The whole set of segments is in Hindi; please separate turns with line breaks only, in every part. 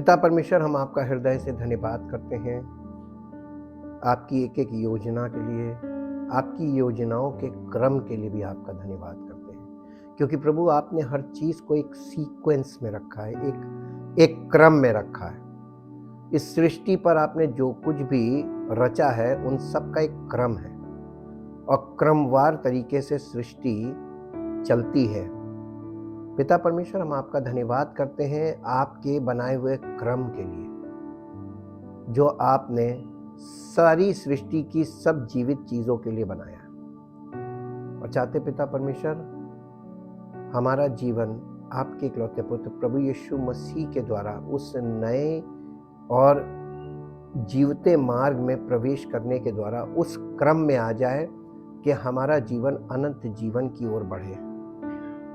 पिता परमेश्वर, हम आपका हृदय से धन्यवाद करते हैं आपकी एक एक योजना के लिए, आपकी योजनाओं के क्रम के लिए भी आपका धन्यवाद करते हैं, क्योंकि प्रभु आपने हर चीज़ को एक सीक्वेंस में रखा है, एक क्रम में रखा है। इस सृष्टि पर आपने जो कुछ भी रचा है उन सब का एक क्रम है और क्रमवार तरीके से सृष्टि चलती है। पिता परमेश्वर, हम आपका धन्यवाद करते हैं आपके बनाए हुए क्रम के लिए, जो आपने सारी सृष्टि की सब जीवित चीज़ों के लिए बनाया। और चाहते पिता परमेश्वर, हमारा जीवन आपके इकलौते पुत्र प्रभु यीशु मसीह के द्वारा उस नए और जीवते मार्ग में प्रवेश करने के द्वारा उस क्रम में आ जाए कि हमारा जीवन अनंत जीवन की ओर बढ़े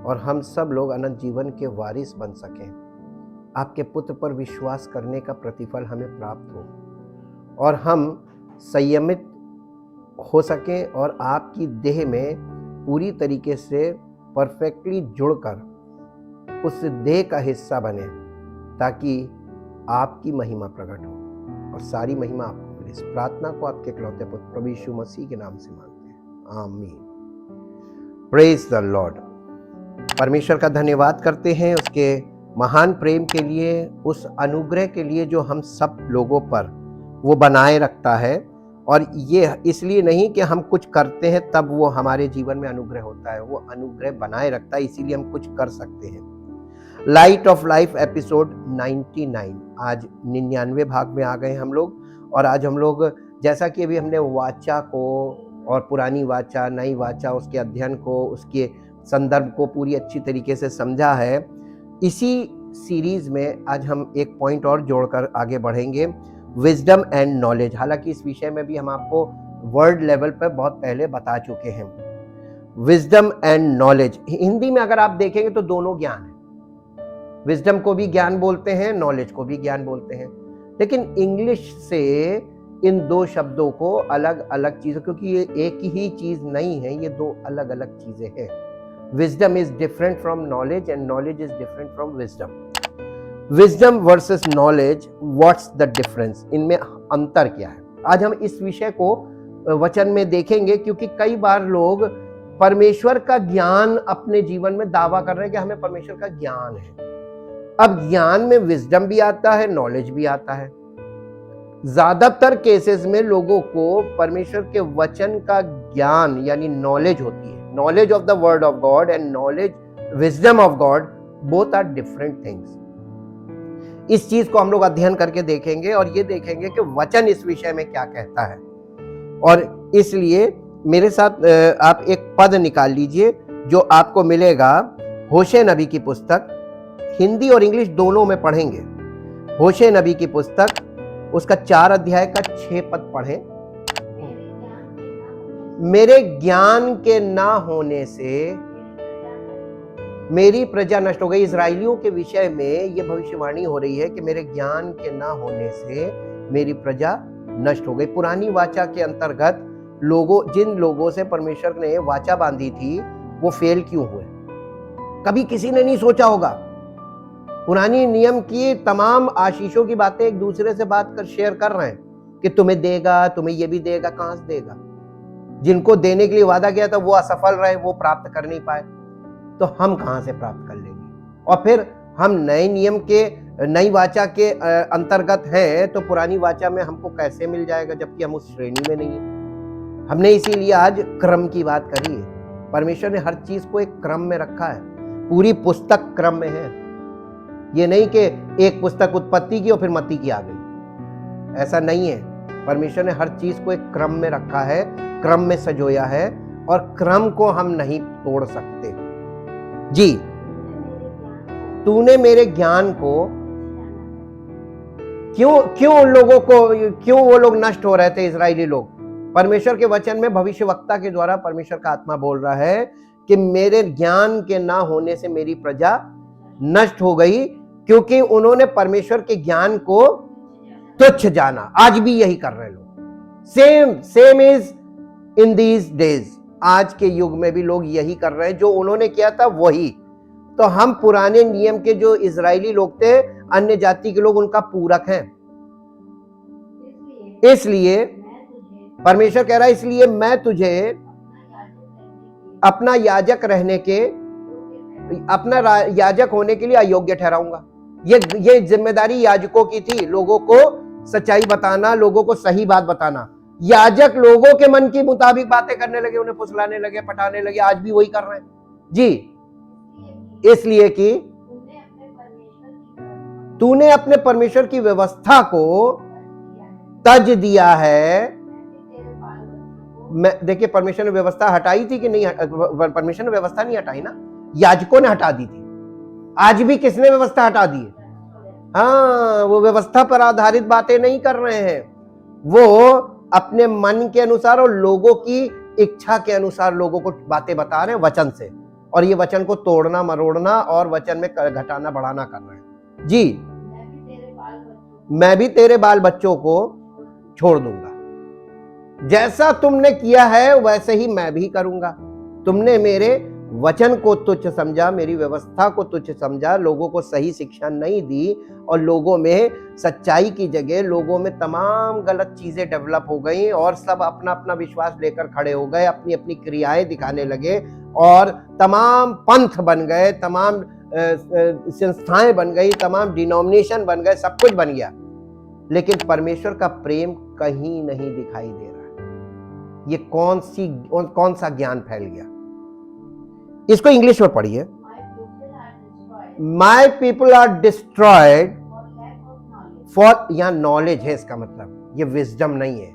और हम सब लोग अनंत जीवन के वारिस बन सकें। आपके पुत्र पर विश्वास करने का प्रतिफल हमें प्राप्त हो और हम संयमित हो सकें और आपकी देह में पूरी तरीके से परफेक्टली जुड़कर उस देह का हिस्सा बने, ताकि आपकी महिमा प्रकट हो और सारी महिमा आपको मिले। इस प्रार्थना को आपके इकलौते पुत्र प्रभु यीशु मसीह के नाम से मांगते हैं, आमीन। Praise the Lord. परमेश्वर का धन्यवाद करते हैं उसके महान प्रेम के लिए, उस अनुग्रह के लिए जो हम सब लोगों पर वो बनाए रखता है। और ये इसलिए नहीं कि हम कुछ करते हैं तब वो हमारे जीवन में अनुग्रह होता है, वो अनुग्रह बनाए रखता है, इसीलिए हम कुछ कर सकते हैं। लाइट ऑफ लाइफ एपिसोड 99, आज 99 भाग में आ गए हम लोग। और आज हम लोग, जैसा कि अभी हमने वाचा को और पुरानी वाचा, नई वाचा, उसके अध्ययन को, उसके संदर्भ को पूरी अच्छी तरीके से समझा है, इसी सीरीज में आज हम एक पॉइंट और जोड़कर आगे बढ़ेंगे, विजडम एंड नॉलेज। हालांकि इस विषय में भी हम आपको वर्ड लेवल पर बहुत पहले बता चुके हैं। विजडम एंड नॉलेज, हिंदी में अगर आप देखेंगे तो दोनों ज्ञान है। विजडम को भी ज्ञान बोलते हैं, नॉलेज को भी ज्ञान बोलते हैं, लेकिन इंग्लिश से इन दो शब्दों को अलग अलग चीजों, क्योंकि ये एक ही चीज नहीं है, ये दो अलग अलग चीजें हैं। Wisdom is different from knowledge and knowledge is different from wisdom. Wisdom versus knowledge, what's the difference, इनमें अंतर क्या है? आज हम इस विषय को वचन में देखेंगे, क्योंकि कई बार लोग परमेश्वर का ज्ञान अपने जीवन में दावा कर रहे हैं कि हमें परमेश्वर का ज्ञान है। अब ज्ञान में विजडम भी आता है, नॉलेज भी आता है। ज्यादातर केसेस में लोगों को परमेश्वर के वचन का ज्ञान यानी नॉलेज होती है। Knowledge of the word of God and knowledge, wisdom of God, both are different things. इस चीज को हम लोग अध्ययन करके देखेंगे और ये देखेंगे कि वचन इस विषय में क्या कहता है। और इसलिए मेरे साथ आप एक पद निकाल लीजिए जो आपको मिलेगा होशे नबी की पुस्तक, हिंदी और इंग्लिश दोनों में पढ़ेंगे। होशे नबी की पुस्तक, उसका 4 अध्याय का 6 पद पढ़ें। मेरे ज्ञान के ना होने से मेरी प्रजा नष्ट हो गई। इजराइलियों के विषय में यह भविष्यवाणी हो रही है कि मेरे ज्ञान के ना होने से मेरी प्रजा नष्ट हो गई। पुरानी वाचा के अंतर्गत जिन लोगों से परमेश्वर ने वाचा बांधी थी वो फेल क्यों हुए? कभी किसी ने नहीं सोचा होगा। पुरानी नियम की तमाम आशीषों की बातें एक दूसरे से बात कर शेयर कर रहे हैं कि तुम्हें देगा, तुम्हें ये भी देगा। कहां से देगा? जिनको देने के लिए वादा किया था वो असफल रहे, वो प्राप्त कर नहीं पाए, तो हम कहां से प्राप्त कर लेंगे? और फिर हम नए नियम के, नई वाचा के अंतर्गत हैं, तो पुरानी वाचा में हमको कैसे मिल जाएगा जबकि हम उस श्रेणी में नहीं है? हमने इसीलिए आज क्रम की बात करी है। परमेश्वर ने हर चीज को एक क्रम में रखा है, पूरी पुस्तक क्रम में है। ये नहीं कि एक पुस्तक उत्पत्ति की और फिर मत्ती की आ गई, ऐसा नहीं है। परमेश्वर ने हर चीज को एक क्रम में रखा है, क्रम में संजोया है और क्रम को हम नहीं तोड़ सकते। जी, तूने मेरे ज्ञान को, क्यों उन लोगों को, क्यों वो लोग नष्ट हो रहे थे, इजरायली लोग? परमेश्वर के वचन में भविष्यवक्ता के द्वारा परमेश्वर का आत्मा बोल रहा है कि मेरे ज्ञान के ना होने से मेरी प्रजा नष्ट हो गई, क्योंकि उन्होंने परमेश्वर के ज्ञान को तुच्छ जाना। आज भी यही कर रहे लोग। Same is in these days. आज के युग में भी लोग यही कर रहे हैं, जो उन्होंने किया था वही। तो हम पुराने नियम के जो इजरायली लोग थे, अन्य जाति के लोग उनका पूरक हैं। इसलिए परमेश्वर कह रहा है, इसलिए मैं तुझे अपना याजक रहने के, अपना याजक होने के लिए अयोग्य ठहराऊंगा। ये जिम्मेदारी याजकों की थी, लोगों को सच्चाई बताना, लोगों को सही बात बताना। याजक लोगों के मन के मुताबिक बातें करने लगे, उन्हें फुसलाने लगे, पटाने लगे। आज भी वही कर रहे हैं जी। इसलिए कि तूने अपने परमेश्वर की व्यवस्था को तज दिया है। मैं देखिए, परमेश्वर ने व्यवस्था हटाई थी कि नहीं? परमेश्वर ने व्यवस्था नहीं हटाई ना, याजकों ने हटा दी थी। आज भी किसने व्यवस्था हटा दी है? हाँ, वो व्यवस्था पर आधारित बातें नहीं कर रहे हैं, वो अपने मन के अनुसार और लोगों की इच्छा के अनुसार लोगों को बातें बता रहे हैं वचन से, और ये वचन को तोड़ना मरोड़ना और वचन में घटाना बढ़ाना कर रहे हैं जी। मैं भी तेरे बाल बच्चों को छोड़ दूंगा, जैसा तुमने किया है वैसे ही मैं भी करूंगा। तुमने मेरे वचन को तुच्छ समझा, मेरी व्यवस्था को तुच्छ समझा, लोगों को सही शिक्षा नहीं दी, और लोगों में सच्चाई की जगह लोगों में तमाम गलत चीजें डेवलप हो गई, और सब अपना अपना विश्वास लेकर खड़े हो गए, अपनी अपनी क्रियाएं दिखाने लगे, और तमाम पंथ बन गए, तमाम संस्थाएं बन गई, तमाम डिनोमिनेशन बन गए, सब कुछ बन गया, लेकिन परमेश्वर का प्रेम कहीं नहीं दिखाई दे रहा। ये कौन सा ज्ञान फैल गया? इसको इंग्लिश में पढ़िए। My people are destroyed for, यहां नॉलेज है, इसका मतलब ये विजडम नहीं है,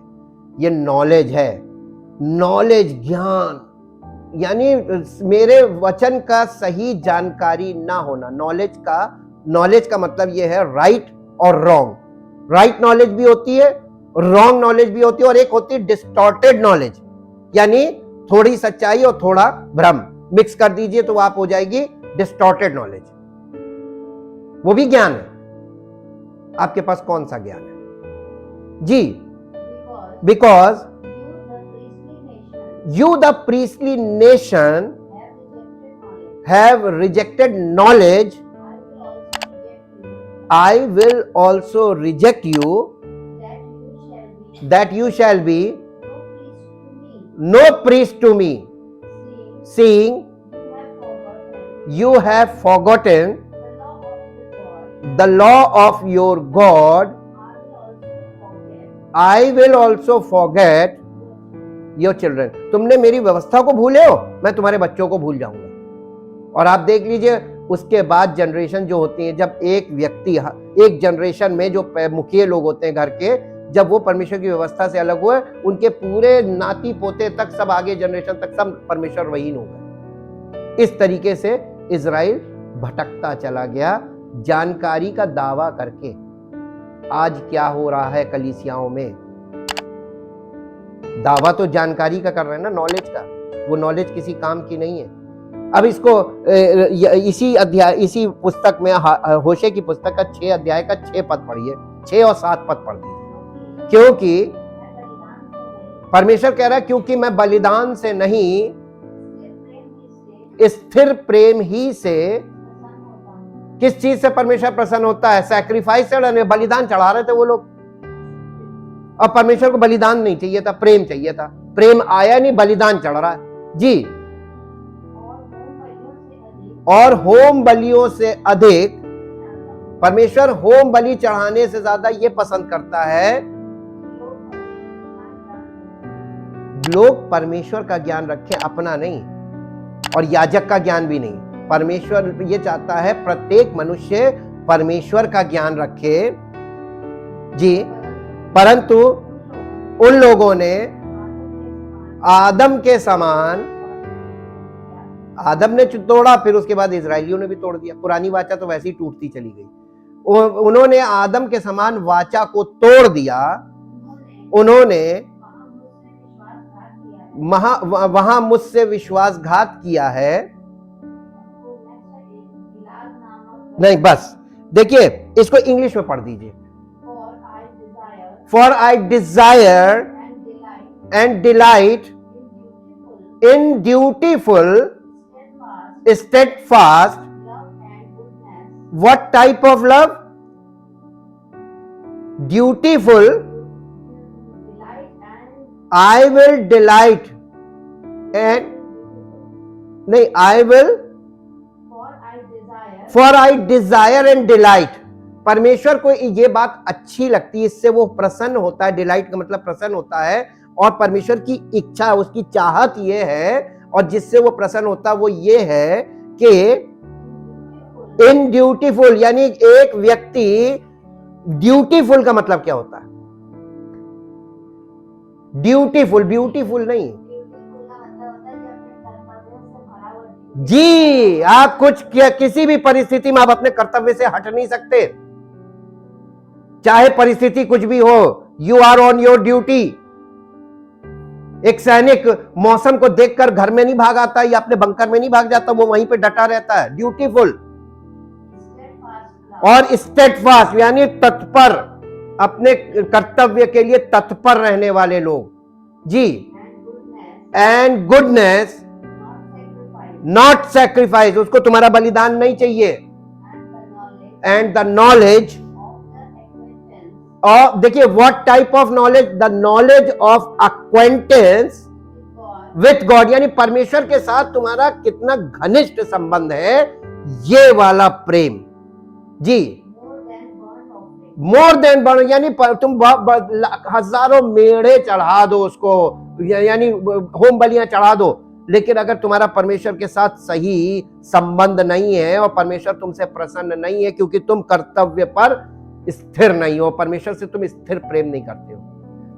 ये नॉलेज है। नॉलेज, ज्ञान, यानी मेरे वचन का सही जानकारी ना होना। नॉलेज का मतलब ये है राइट और रॉन्ग। राइट नॉलेज भी होती है, रॉन्ग नॉलेज भी होती है, और एक होती है डिस्टॉर्टेड नॉलेज, यानी थोड़ी सच्चाई और थोड़ा भ्रम मिक्स कर दीजिए तो आप हो जाएगी डिस्टॉर्टेड नॉलेज। वो भी ज्ञान है। आपके पास कौन सा ज्ञान है जी? Because you the priestly nation have rejected knowledge, I will also reject you, that you shall be no priest to me, seeing you have forgotten the law of your God, I will also forget your children. तुमने मेरी व्यवस्था को भूले हो, मैं तुम्हारे बच्चों को भूल जाऊंगा। और आप देख लीजिए उसके बाद जनरेशन जो होती है, जब एक व्यक्ति, एक जनरेशन में जो मुखिया लोग होते हैं घर के, जब वो परमेश्वर की व्यवस्था से अलग हुए, उनके पूरे नाती पोते तक, सब आगे जनरेशन तक सब परमेश्वर वहीन हो गए। इस तरीके से इजराइल भटकता चला गया जानकारी का दावा करके। आज क्या हो रहा है कलीसियाओं में? दावा तो जानकारी का कर रहे हैं ना, नॉलेज का। वो नॉलेज किसी काम की नहीं है। अब इसको इसी पुस्तक में, होशे की पुस्तक का 6 अध्याय का 6 पद पढ़िए, 6 और 7 पद पढ़ दीजिए। क्योंकि परमेश्वर कह रहा है, क्योंकि मैं बलिदान से नहीं, स्थिर प्रेम ही से। किस चीज से परमेश्वर प्रसन्न होता है? सैक्रिफाइस से। बलिदान चढ़ा रहे थे वो लोग, अब परमेश्वर को बलिदान नहीं चाहिए था, प्रेम चाहिए था। प्रेम आया नहीं, बलिदान चढ़ रहा है जी। और होम बलियों से अधिक, परमेश्वर होम बलि चढ़ाने से ज्यादा ये पसंद करता है, लोग परमेश्वर का ज्ञान रखें, अपना नहीं, और याजक का ज्ञान भी नहीं। परमेश्वर ये चाहता है प्रत्येक मनुष्य परमेश्वर का ज्ञान रखे जी। परंतु उन लोगों ने आदम के समान, आदम ने तोड़ा, फिर उसके बाद इजराइलियों ने भी तोड़ दिया। पुरानी वाचा तो वैसे ही टूटती चली गई। उन्होंने आदम के समान वाचा को तोड़ दिया। उन्होंने वहां मुझसे विश्वासघात किया है। नहीं, बस देखिए, इसको इंग्लिश में पढ़ दीजिए। For I desire and delight in dutiful, steadfast, what type of love? Dutiful, I will delight and नहीं, I will, for I desire and delight. परमेश्वर को ये बात अच्छी लगती है, इससे वो प्रसन्न होता है। डिलाइट का मतलब प्रसन्न होता है, और परमेश्वर की इच्छा, उसकी चाहत ये है, और जिससे वो प्रसन्न होता है वो ये है कि इन ड्यूटीफुल, यानी एक व्यक्ति, ड्यूटीफुल का मतलब क्या होता है? ड्यूटीफुल, ब्यूटीफुल नहीं जी। आप कुछ किसी भी परिस्थिति में आप अपने कर्तव्य से हट नहीं सकते, चाहे परिस्थिति कुछ भी हो। You are on your duty. एक सैनिक मौसम को देखकर घर में नहीं भाग आता या अपने बंकर में नहीं भाग जाता, वो वहीं पे डटा रहता है। ड्यूटीफुल और स्टेडफास्ट यानी तत्पर, अपने कर्तव्य के लिए तत्पर रहने वाले लोग जी। एंड गुडनेस, नॉट सैक्रिफाइस, उसको तुम्हारा बलिदान नहीं चाहिए। एंड द नॉलेज, और देखिए what type of knowledge, the knowledge of acquaintance with God, यानी परमेश्वर के साथ तुम्हारा कितना घनिष्ठ संबंध है, ये वाला Prem ji. More than burn, यानी तुम हजारों मेढ़े चढ़ा दो उसको, यानी होम बलियां चढ़ा दो, लेकिन अगर तुम्हारा परमेश्वर के साथ सही संबंध नहीं है और परमेश्वर तुमसे प्रसन्न नहीं है, क्योंकि तुम कर्तव्य पर स्थिर नहीं हो, परमेश्वर से तुम स्थिर प्रेम नहीं करते हो।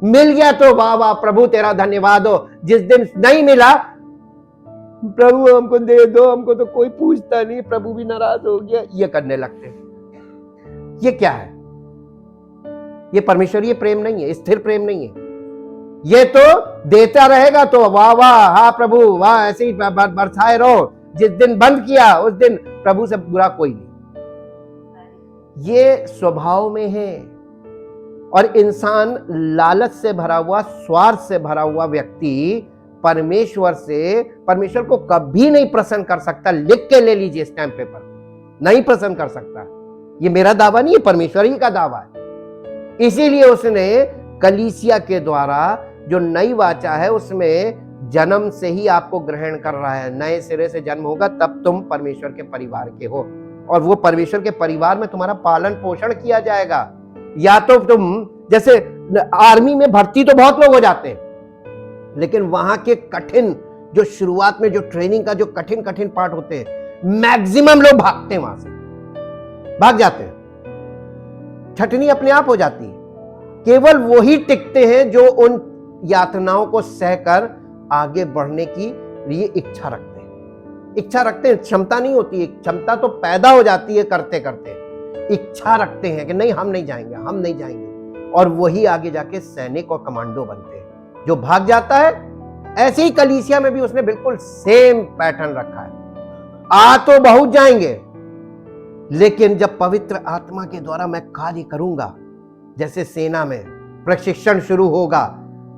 मिल गया तो वाह वाह प्रभु तेरा धन्यवाद हो, जिस दिन नहीं मिला, प्रभु हमको दे दो, हमको तो कोई पूछता नहीं, प्रभु भी नाराज हो गया, ये करने लगते। ये क्या है? ये परमेश्वरीय प्रेम नहीं है, स्थिर प्रेम नहीं है। ये तो देता रहेगा तो वाह वाह, हाँ प्रभु वाह, ऐसे ही बरसाए रहो। जिस दिन बंद किया उस दिन प्रभु से बुरा कोई नहीं। ये स्वभाव में है। और इंसान लालच से भरा हुआ, स्वार्थ से भरा हुआ व्यक्ति परमेश्वर को कभी नहीं प्रसन्न कर सकता। लिख के ले लीजिए स्टैम्प पेपर, नहीं प्रसन्न कर सकता। ये मेरा दावा नहीं है, परमेश्वर ही का दावा है। इसीलिए उसने कलीसिया के द्वारा जो नई वाचा है उसमें जन्म से ही आपको ग्रहण कर रहा है। नए सिरे से जन्म होगा तब तुम परमेश्वर के परिवार के हो, और वो परमेश्वर के परिवार में तुम्हारा पालन पोषण किया जाएगा। या तो तुम, जैसे आर्मी में भर्ती तो बहुत लोग हो जाते हैं, लेकिन वहां के कठिन, जो शुरुआत में जो ट्रेनिंग का जो कठिन कठिन पार्ट होते हैं, मैक्सिमम लोग भागते हैं, वहां से भाग जाते हैं, छटनी अपने आप हो जाती है। केवल वही टिकते हैं जो उन यातनाओं को सहकर आगे बढ़ने की लिए इच्छा रखते हैं। इच्छा रखते हैं, क्षमता नहीं होती है, क्षमता तो पैदा हो जाती है करते करते। इच्छा रखते हैं कि नहीं हम नहीं जाएंगे, हम नहीं जाएंगे, और वही आगे जाके सैनिक और कमांडो बनते हैं। जो भाग जाता है, ऐसे ही कलीसिया में भी उसने बिल्कुल सेम पैटर्न रखा है। आ तो बहुत जाएंगे, लेकिन जब पवित्र आत्मा के द्वारा मैं कार्य करूंगा, जैसे सेना में प्रशिक्षण शुरू होगा,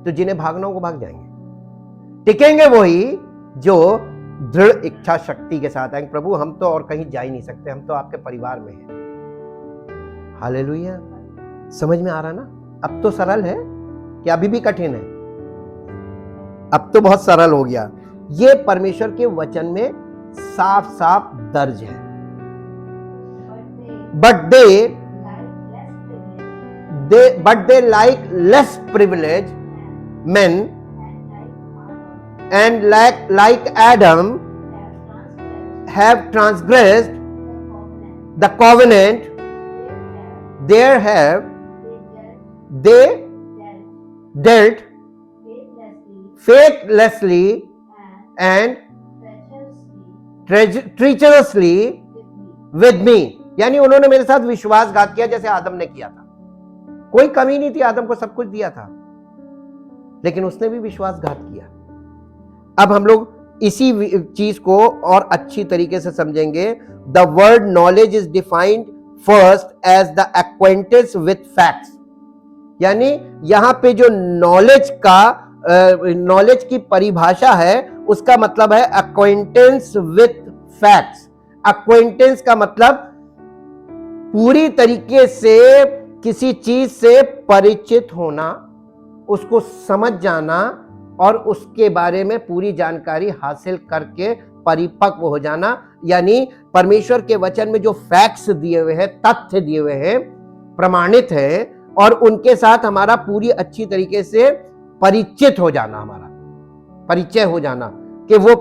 तो जिन्हें भागना हो वो भाग जाएंगे। टिकेंगे वही जो दृढ़ इच्छा शक्ति के साथ आएंगे। प्रभु हम तो और कहीं जा ही नहीं सकते, हम तो आपके परिवार में हैं। हालेलुया। समझ में आ रहा ना? अब तो सरल है कि अभी भी कठिन है? अब तो बहुत सरल हो गया। ये परमेश्वर के वचन में साफ साफ दर्ज है। But they like less privilege men, and like Adam have transgressed the covenant, they dealt faithlessly and treacherously with me, यानी उन्होंने मेरे साथ विश्वासघात किया जैसे आदम ने किया था। कोई कमी नहीं थी, आदम को सब कुछ दिया था, लेकिन उसने भी विश्वासघात किया। अब हम लोग इसी चीज को और अच्छी तरीके से समझेंगे। The word knowledge is defined first as the acquaintance with facts, यानी यहां पे जो नॉलेज की परिभाषा है उसका मतलब है एक्वेंटेंस विथ फैक्ट्स। एक्वेंटेंस का मतलब पूरी तरीके से किसी चीज से परिचित होना, उसको समझ जाना और उसके बारे में पूरी जानकारी हासिल करके परिपक्व हो जाना, यानी परमेश्वर के वचन में जो फैक्ट्स दिए हुए हैं, तथ्य दिए हुए हैं, प्रमाणित है, और उनके साथ हमारा पूरी अच्छी तरीके से परिचित हो जाना, हमारा परिचय हो जाना कि वो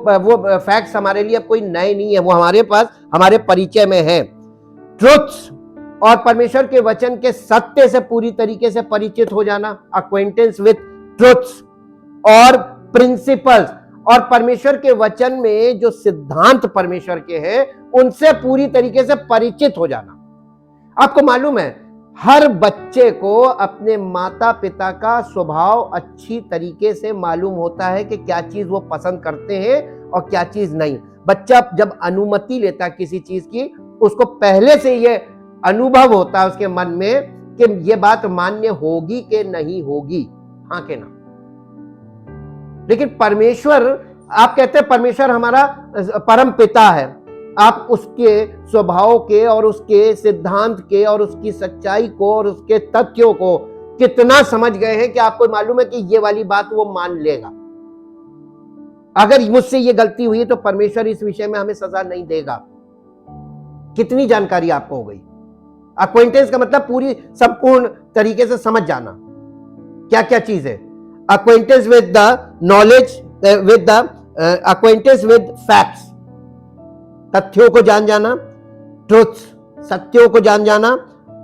फैक्ट्स हमारे लिए कोई नए नहीं है, वो हमारे पास हमारे परिचय में है। ट्रुथ्स और परमेश्वर के वचन के सत्य से पूरी तरीके से परिचित हो जाना, अक्वेंटेंस विथ ट्रुथ्स और प्रिंसिपल्स, और परमेश्वर के वचन में जो सिद्धांत परमेश्वर के हैं उनसे पूरी तरीके से परिचित हो जाना। आपको मालूम है, हर बच्चे को अपने माता पिता का स्वभाव अच्छी तरीके से मालूम होता है कि क्या चीज वो पसंद करते हैं और क्या चीज नहीं। बच्चा जब अनुमति लेता है किसी चीज की, उसको पहले से ये अनुभव होता है उसके मन में कि ये बात मान्य होगी कि नहीं होगी, हाँ के ना। लेकिन परमेश्वर, आप कहते हैं परमेश्वर हमारा परम पिता है, आप उसके स्वभाव के और उसके सिद्धांत के और उसकी सच्चाई को और उसके तथ्यों को कितना समझ गए हैं कि आपको मालूम है कि ये वाली बात वो मान लेगा। अगर मुझसे ये गलती हुई तो परमेश्वर इस विषय में हमें सजा नहीं देगा। कितनी जानकारी आपको हो गई। अक्वेंटेंस का मतलब पूरी संपूर्ण तरीके से समझ जाना क्या क्या चीज है। Acquaintance with the knowledge, with the acquaintance with facts, तथ्यों को जान जाना, ट्रुथ्स सत्यों को जान जाना,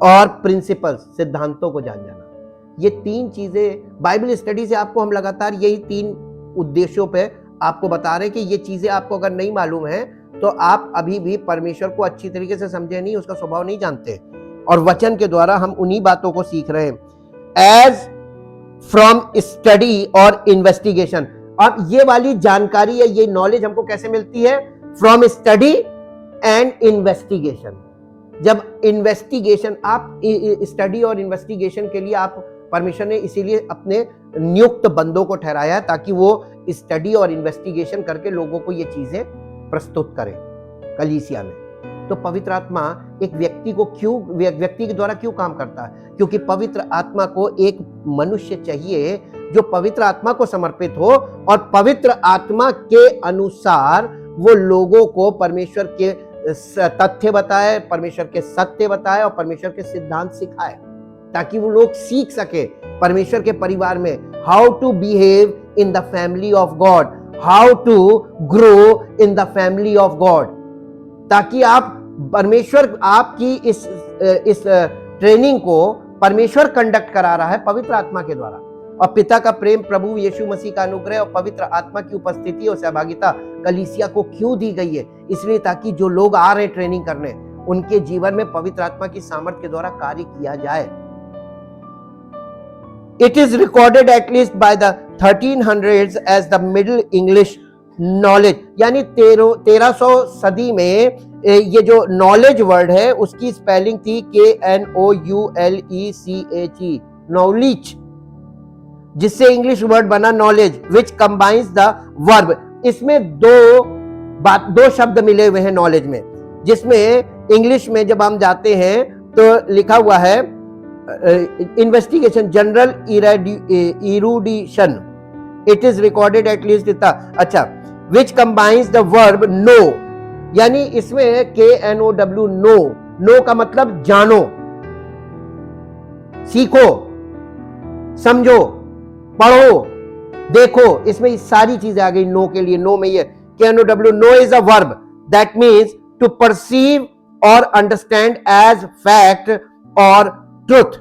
और प्रिंसिपल्स सिद्धांतों को जान जाना। ये तीन चीजें बाइबल स्टडी से आपको हम लगातार यही तीन उद्देश्यों पे आपको बता रहे हैं कि ये चीजें आपको अगर नहीं मालूम है तो आप अभी भी परमेश्वर को अच्छी तरीके से समझे नहीं, उसका स्वभाव नहीं जानते, और वचन के द्वारा हम उन्हीं बातों को सीख रहे हैं एज फ्रॉम स्टडी और इन्वेस्टिगेशन। अब ये वाली जानकारी है, ये नॉलेज हमको कैसे मिलती है? From study and investigation. जब इन्वेस्टिगेशन, आप स्टडी और इन्वेस्टिगेशन के लिए आप परमेश्वर ने इसीलिए अपने नियुक्त बंदों को ठहराया है ताकि वो स्टडी और इन्वेस्टिगेशन करके लोगों को ये चीजें प्रस्तुत करें कलीसिया में। तो पवित्र आत्मा एक व्यक्ति के द्वारा क्यों काम करता है? क्योंकि पवित्र आत्मा को एक मनुष्य चाहिए जो पवित्र आत्मा को समर्पित हो और पवित्र आत्मा के अनुसार वो लोगों को परमेश्वर के तथ्य बताए, परमेश्वर के सत्य बताए और परमेश्वर के सिद्धांत सिखाए, ताकि वो लोग सीख सके परमेश्वर के परिवार में how to behave in the family of God, how to grow in the family of God, ताकि आप परमेश्वर आपकी इस ट्रेनिंग को परमेश्वर कंडक्ट करा रहा है पवित्र आत्मा के द्वारा। और पिता का प्रेम, प्रभु यीशु मसीह का अनुग्रह और पवित्र आत्मा की उपस्थिति और सहभागिता कलीसिया को क्यों दी गई है? इसलिए ताकि जो लोग आ रहे ट्रेनिंग करने, उनके जीवन में पवित्र आत्मा की सामर्थ्य के द्वारा कार्य किया जाए। It is recorded at least by the 1300s as the Middle English knowledge, यानी 1300 सदी में ये जो नॉलेज वर्ड है उसकी स्पेलिंग थी KNOULECHE, नॉलेज, जिससे इंग्लिश वर्ड बना knowledge, which combines the verb. इसमें दो शब्द मिले हुए हैं नॉलेज में, जिसमें इंग्लिश में जब हम जाते हैं तो लिखा हुआ है investigation, general erudition. It is recorded at least इतना। अच्छा, which combines the verb know, यानी इसमें KNOW, नो का मतलब जानो, सीखो, समझो, पढ़ो, देखो, इसमें सारी चीजें आ गई नो के लिए। नो में ये KNOW, know is a verb that means to perceive or understand as fact or truth,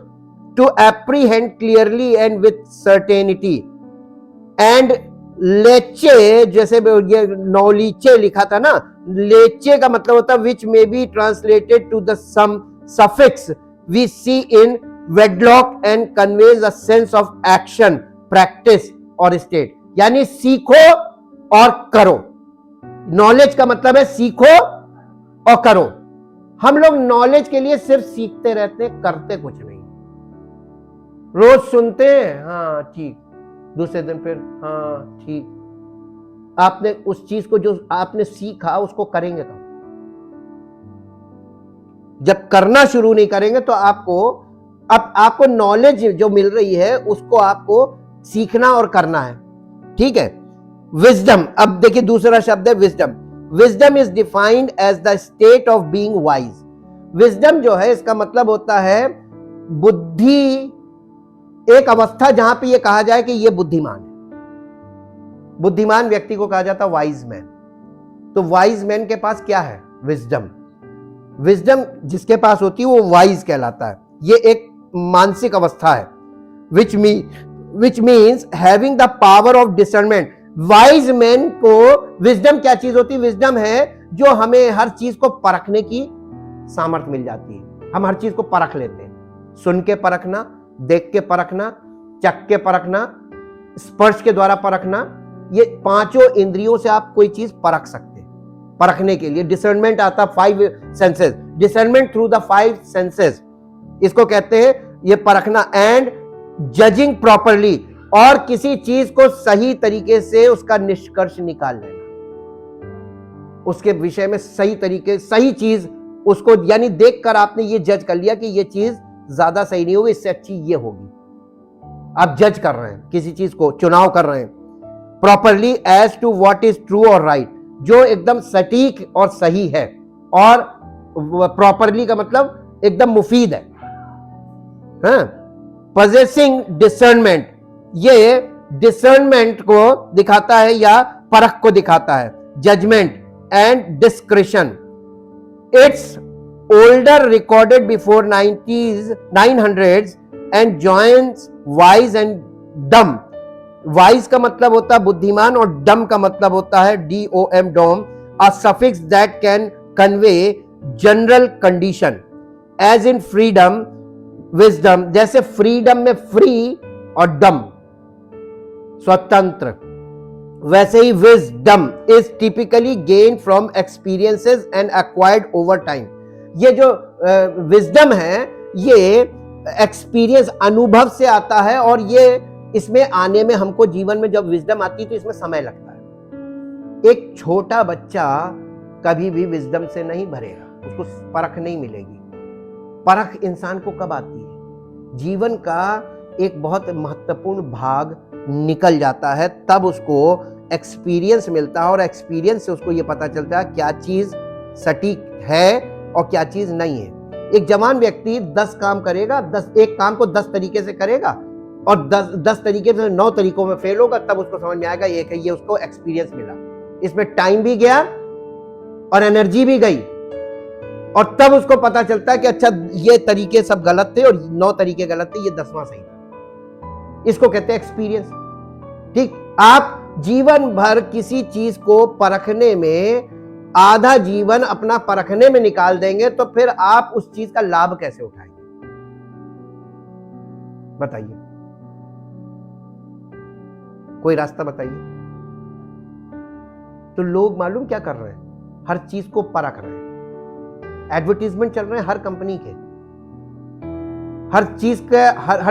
to apprehend clearly and with certainty. And ledge, जैसे ये नौलीचे लिखा था ना, लेचे का मतलब होता है which may be translated to the same suffix we see in wedlock and conveys a sense of action, practice or state, यानी सीखो और करो। नॉलेज का मतलब है सीखो और करो। हम लोग नॉलेज के लिए सिर्फ सीखते रहते, करते कुछ नहीं। रोज सुनते हैं, हाँ ठीक, दूसरे दिन फिर हाँ ठीक। आपने उस चीज को जो आपने सीखा उसको करेंगे तो, जब करना शुरू नहीं करेंगे तो आपको अब आपको नॉलेज जो मिल रही है उसको आपको सीखना और करना है, ठीक है। विजडम, अब देखिए दूसरा शब्द है wisdom. Wisdom is defined as the state of being wise. Wisdom जो है इसका मतलब होता है बुद्धि, एक अवस्था जहां पे ये कहा जाए कि ये बुद्धिमान है। बुद्धिमान व्यक्ति को कहा जाता है वाइज मैन। तो वाइज मैन के पास क्या है? विजडम। विजडम जिसके पास होती है वो वाइज कहलाता है। ये एक मानसिक अवस्था है, which means having the power of discernment। Wise man को विजडम क्या चीज होती है? विजडम है जो हमें हर चीज को परखने की सामर्थ्य मिल जाती है। हम हर चीज को परख लेते हैं, सुन के परखना, देख के परखना, चख के परखना, स्पर्श के द्वारा परखना। ये पांचों इंद्रियों से आप कोई चीज परख सकते हैं। परखने के लिए डिसर्नमेंट आता है 5 senses, discernment through the 5 senses, इसको कहते हैं ये परखना। एंड जजिंग प्रॉपरली, और किसी चीज को सही तरीके से उसका निष्कर्ष निकाल लेना, उसके विषय में सही तरीके, सही चीज उसको, यानी देखकर आपने ये जज कर लिया कि ये चीज ज्यादा सही नहीं होगी, इससे अच्छी ये होगी। आप जज कर रहे हैं किसी चीज को, चुनाव कर रहे हैं properly as to what is true और राइट, जो एकदम सटीक और सही है। और प्रॉपरली का मतलब एकदम मुफीद है। पजेसिंग डिसर्नमेंट, ये डिसर्नमेंट को दिखाता है या परख को दिखाता है। Judgment and discretion, it's older recorded before 900s and joins wise and dom. Wise का मतलब होता है बुद्धिमान और डम का मतलब होता है DOM, dom, a suffix that can convey general condition as in freedom, wisdom. जैसे फ्रीडम में फ्री और डम स्वतंत्र, वैसे ही wisdom is typically gain from experiences and acquired over time. ये जो विजडम है ये एक्सपीरियंस, अनुभव से आता है, और ये इसमें आने में हमको जीवन में जब विजडम आती है तो इसमें समय लगता है। एक छोटा बच्चा कभी भी विजडम से नहीं भरेगा, उसको परख नहीं मिलेगी। परख इंसान को कब आती है? जीवन का एक बहुत महत्वपूर्ण भाग निकल जाता है, तब उसको एक्सपीरियंस मिलता है, और एक्सपीरियंस से उसको ये पता चलता है क्या चीज सटीक है और क्या चीज नहीं है। एक जवान व्यक्ति 10 काम करेगा, एक काम को 10 तरीके से करेगा और 10 तरीके से 9 तरीकों में फेल होगा, तब उसको समझ में आएगा एक है, ये उसको एक्सपीरियंस मिला। इसमें टाइम भी गया और एनर्जी भी गई, और तब उसको पता चलता है कि अच्छा ये तरीके सब गलत थे और 9 तरीके गलत थे, ये 10वां सही था। इसको कहते हैं एक्सपीरियंस। ठीक, आप जीवन भर किसी चीज को परखने में आधा जीवन अपना परखने में निकाल देंगे, तो फिर आप उस चीज का लाभ कैसे उठाएंगे? बताइए, कोई रास्ता बताइए। तो लोग मालूम क्या कर रहे हैं? हर चीज को परख रहे हैं। एडवर्टीजमेंट चल रहे हैं हर कंपनी के, हर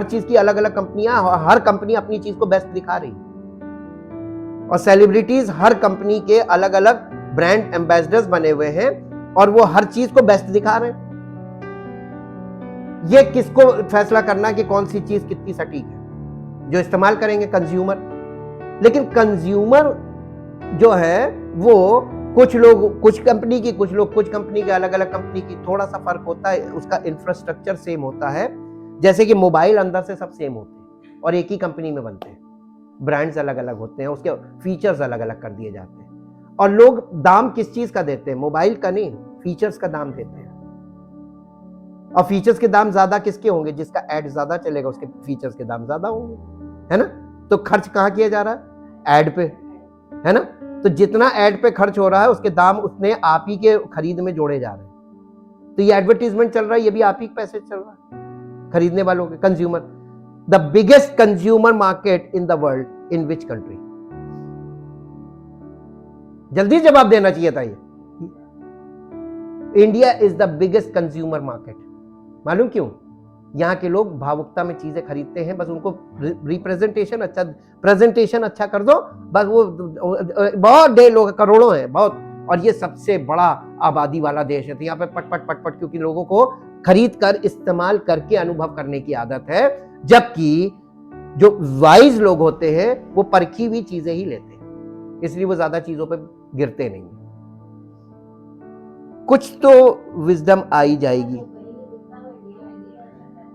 चीज की अलग अलग कंपनियां, हर कंपनी अपनी चीज को बेस्ट दिखा रही है, और सेलिब्रिटीज हर कंपनी के अलग अलग ब्रांड एम्बेसडर्स बने हुए हैं, और वो हर चीज को बेस्ट दिखा रहे हैं। ये किसको फैसला करना कि कौन सी चीज कितनी सटीक है? जो इस्तेमाल करेंगे कंज्यूमर। लेकिन कंज्यूमर जो है वो कुछ लोग कुछ कंपनी की, कुछ लोग कुछ कंपनी के, अलग अलग कंपनी की, थोड़ा सा फर्क होता है, उसका इंफ्रास्ट्रक्चर सेम होता है। जैसे कि मोबाइल अंदर से सब सेम होते हैं और एक ही कंपनी में बनते हैं, ब्रांड्स अलग अलग होते हैं, उसके फीचर्स अलग अलग कर दिए जाते हैं, और लोग दाम किस चीज का देते हैं? मोबाइल का नहीं, फीचर्स का दाम देते हैं। और फीचर्स के दाम ज्यादा किसके होंगे? जिसका एड ज्यादा चलेगा उसके फीचर्स के दाम ज्यादा होंगे, है ना? तो खर्च कहां किया जा रहा है? एड पे, है ना? तो जितना एड पे खर्च हो रहा है उसके दाम उतने आप ही के खरीद में जोड़े जा रहे हैं। तो ये एडवर्टीजमेंट चल रहा है, ये भी आप ही के पैसे चल रहा है, खरीदने वालों के, consumer. The biggest consumer market in the world, in which country? जल्दी जवाब देना चाहिए था ये। India is the biggest consumer market. मालूम क्यों? यहाँ के लोग भावुकता में चीजें खरीदते हैं, बस उनको रिप्रेजेंटेशन अच्छा, प्रेजेंटेशन अच्छा कर दो, बस वो बहुत ढेर लोग, करोड़ों हैं बहुत, और ये सबसे बड़ा आबादी वाला देश है, तो यहाँ पे पट पट पट पट, क्योंकि लोगों को खरीद कर इस्तेमाल करके अनुभव करने की आदत है, जबकि जो वाइज लोग होते हैं वो परखी हुई चीजें ही लेते हैं, इसलिए वो ज्यादा चीजों पे गिरते नहीं। कुछ तो विजडम आई जाएगी।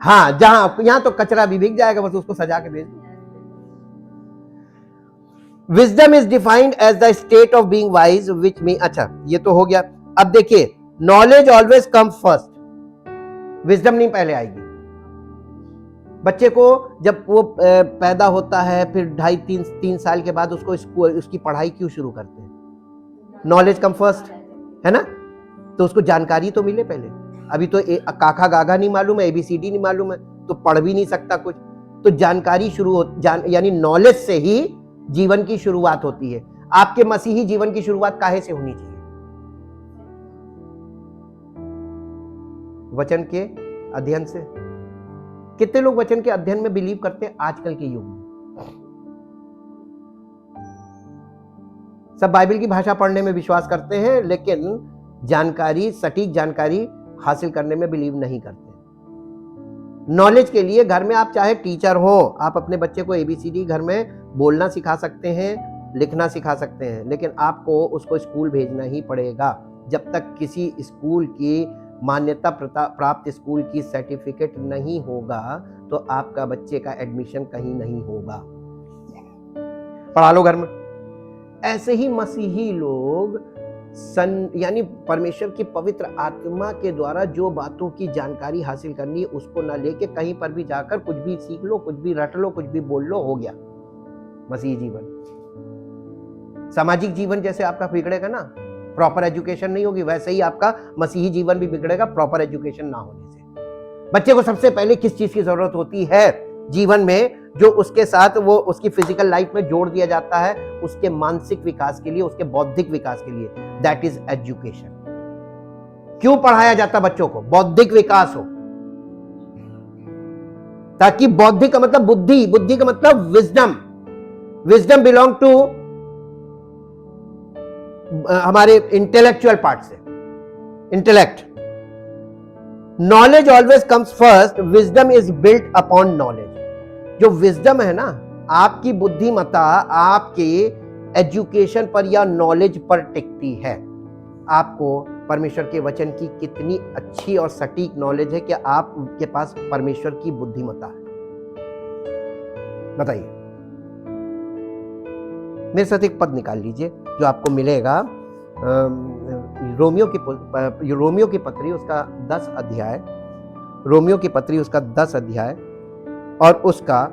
हाँ, यहां तो कचरा भी बिक जाएगा, बस उसको सजा के भेज दो। Wisdom is defined as the state of being wise which mean, अच्छा ये तो हो गया। अब देखिए, knowledge always come first, wisdom नहीं पहले आएगी। बच्चे को जब वो पैदा होता है, फिर 2.5-3 साल के बाद उसकी पढ़ाई क्यों शुरू करते हैं? नॉलेज कम फर्स्ट है ना, तो उसको जानकारी तो मिले पहले। अभी तो काका गागा नहीं मालूम है, ABCD नहीं मालूम है, तो पढ़ भी नहीं सकता कुछ। तो जानकारी यानी नॉलेज से ही जीवन की शुरुआत होती है। आपके मसीही जीवन की शुरुआत काहे से होनी चाहिए? वचन के अध्ययन से। कितने लोग वचन के अध्ययन में बिलीव करते हैं आजकल के युग में? सब बाइबल की भाषा पढ़ने में विश्वास करते हैं, लेकिन जानकारी, सटीक जानकारी हासिल करने में बिलीव नहीं करते। नॉलेज के लिए घर में आप चाहे टीचर हो, आप अपने बच्चे को ABCD घर में बोलना सिखा सकते हैं, लिखना सिखा सकते हैं, लेकिन आपको उसको स्कूल भेजना ही पड़ेगा। जब तक किसी स्कूल की मान्यता प्राप्त स्कूल की सर्टिफिकेट नहीं होगा, तो आपका बच्चे का एडमिशन कहीं नहीं होगा। पढ़ा लो घर में। ऐसे ही मसीही लोग यानी परमेश्वर की पवित्र आत्मा के द्वारा जो बातों की जानकारी हासिल करनी है, उसको ना लेके कहीं पर भी जाकर कुछ भी सीख लो, कुछ भी रट लो, कुछ भी बोल लो, हो गया मसीही जीवन। सामाजिक जीवन जैसे आपका बिगड़ेगा ना, प्रॉपर एजुकेशन नहीं होगी, वैसे ही आपका मसीही जीवन भी बिगड़ेगा प्रॉपर एजुकेशन ना होने से। बच्चे को सबसे पहले किस चीज की जरूरत होती है जीवन में, जो उसके साथ वो उसकी फिजिकल लाइफ में जोड़ दिया जाता है, उसके मानसिक विकास के लिए, उसके बौद्धिक विकास के लिए, दैट इज एजुकेशन। क्यों पढ़ाया जाता बच्चों को? बौद्धिक विकास हो, ताकि बौद्धिक का मतलब बुद्धि, बुद्धि का मतलब विजडम। विजडम बिलोंग टू हमारे इंटेलेक्चुअल पार्ट से, intellect. Knowledge always comes first, wisdom is built upon knowledge. जो विजडम है ना, आपकी बुद्धिमत्ता आपके एजुकेशन पर या नॉलेज पर टिकती है। आपको परमेश्वर के वचन की कितनी अच्छी और सटीक नॉलेज है कि आपके पास परमेश्वर की बुद्धिमत्ता है? बताइए। मेरे साथ एक पद निकाल लीजिए जो आपको मिलेगा, रोमियो की पत्री उसका 10 अध्याय, रोमियो की पत्री उसका 10 अध्याय और उसका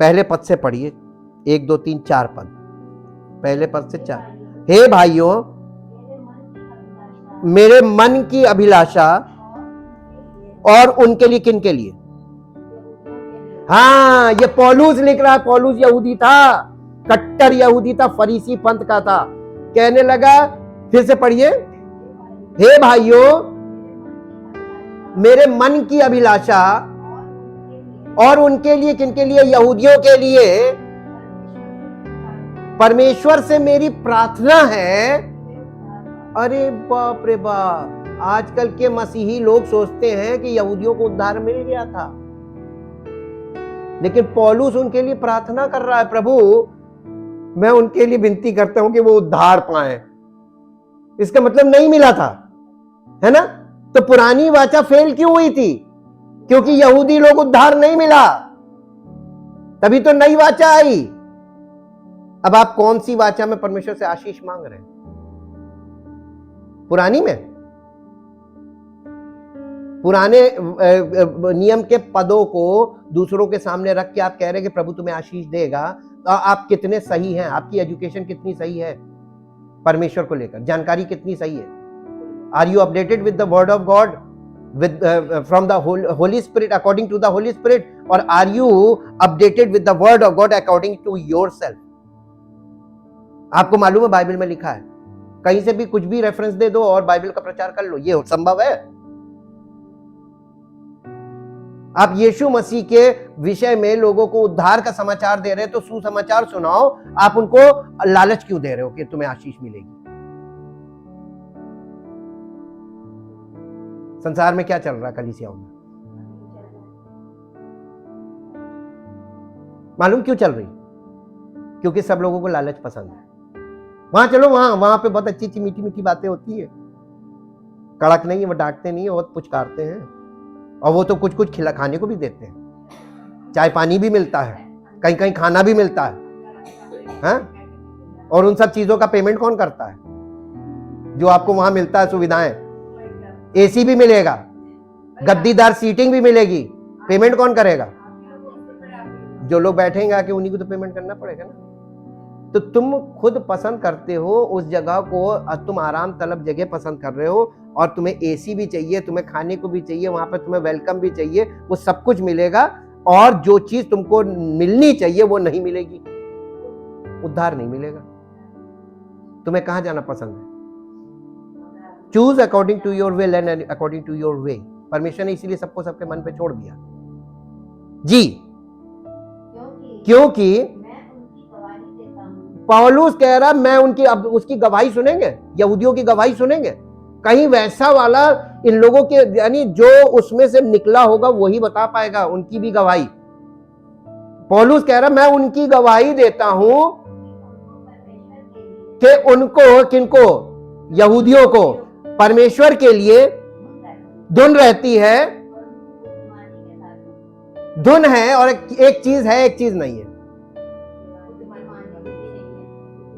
पहले पद से पढ़िए, 1 2 3 4 पद, पहले पद से 4। हे भाइयों, मेरे मन की अभिलाषा, और उनके लिए, किन के लिए? हाँ, ये पौलुस लिख रहा है। पौलुस यहूदी था, कट्टर यहूदी था, फरीसी पंथ का था। कहने लगा, फिर से पढ़िए, हे भाइयों, मेरे मन की अभिलाषा, और उनके लिए, किनके लिए? यहूदियों के लिए परमेश्वर से मेरी प्रार्थना है। अरे बाप रे बाप, आजकल के मसीही लोग सोचते हैं कि यहूदियों को उद्धार मिल गया था, लेकिन पौलुस उनके लिए प्रार्थना कर रहा है, प्रभु मैं उनके लिए विनती करता हूं कि वो उद्धार पाए। इसका मतलब नहीं मिला था, है ना? तो पुरानी वाचा फेल क्यों हुई थी? क्योंकि यहूदी लोग उद्धार नहीं मिला, तभी तो नई वाचा आई। अब आप कौन सी वाचा में परमेश्वर से आशीष मांग रहे हैं? पुरानी में? पुराने नियम के पदों को दूसरों के सामने रख के आप कह रहे हैं कि प्रभु तुम्हें आशीष देगा, तो आप कितने सही हैं? आपकी एजुकेशन कितनी सही है परमेश्वर को लेकर? जानकारी कितनी सही है? Are you updated with the word of God, with from the Holy Spirit, according to the Holy Spirit, or are you updated with the word of God according to yourself? आपको मालूम है बाइबल में लिखा है, कहीं से भी कुछ भी रेफरेंस दे दो और बाइबल का प्रचार कर लो, ये संभव है? आप यीशु मसीह के विषय में लोगों को उद्धार का समाचार दे रहे हैं, तो सुसमाचार सुनाओ। आप उनको लालच क्यों दे रहे हो कि तुम्हें आशीष मिलेगी? संसार में क्या चल रहा है कलीसियाओं में? मालूम क्यों चल रही? क्योंकि सब लोगों को लालच पसंद है। वहां चलो, वहां पे बहुत अच्छी अच्छी मीठी मीठी बातें होती है, कड़क नहीं है, वो डांटते नहीं है, बहुत पुचकारते हैं, और वो तो कुछ कुछ खिला खाने को भी देते हैं, चाय पानी भी मिलता है, कहीं कहीं खाना भी मिलता है? और उन सब चीजों का पेमेंट कौन करता है? जो आपको वहां मिलता है सुविधाएं, एसी भी मिलेगा, गद्दीदार सीटिंग भी मिलेगी, पेमेंट कौन करेगा? जो लोग बैठेंगे आके उन्हीं को तो पेमेंट करना पड़ेगा ना। तो तुम खुद पसंद करते हो उस जगह को, तुम आराम तलब जगह पसंद कर रहे हो, और तुम्हें एसी भी चाहिए, तुम्हें खाने को भी चाहिए, वहां पे तुम्हें वेलकम भी चाहिए, वो सब कुछ मिलेगा, और जो चीज तुमको मिलनी चाहिए वो नहीं मिलेगी, उद्धार नहीं मिलेगा। तुम्हें कहां जाना पसंद है? Choose according to your will and according to your way. परमेश्वर ने इसीलिए सबको सबके मन पे छोड़ दिया जी, क्योंकि पौलुस कह रहा मैं उनकी, अब उसकी गवाही सुनेंगे, यहूदियों की गवाही सुनेंगे, कहीं वैसा वाला इन लोगों के, यानी जो उसमें से निकला होगा वही बता पाएगा उनकी भी गवाही। पौलुस कह रहा मैं उनकी गवाही देता हूं कि उनको, किनको? यहूदियों को परमेश्वर के लिए धुन रहती है, धुन है, और एक चीज है, एक चीज नहीं है।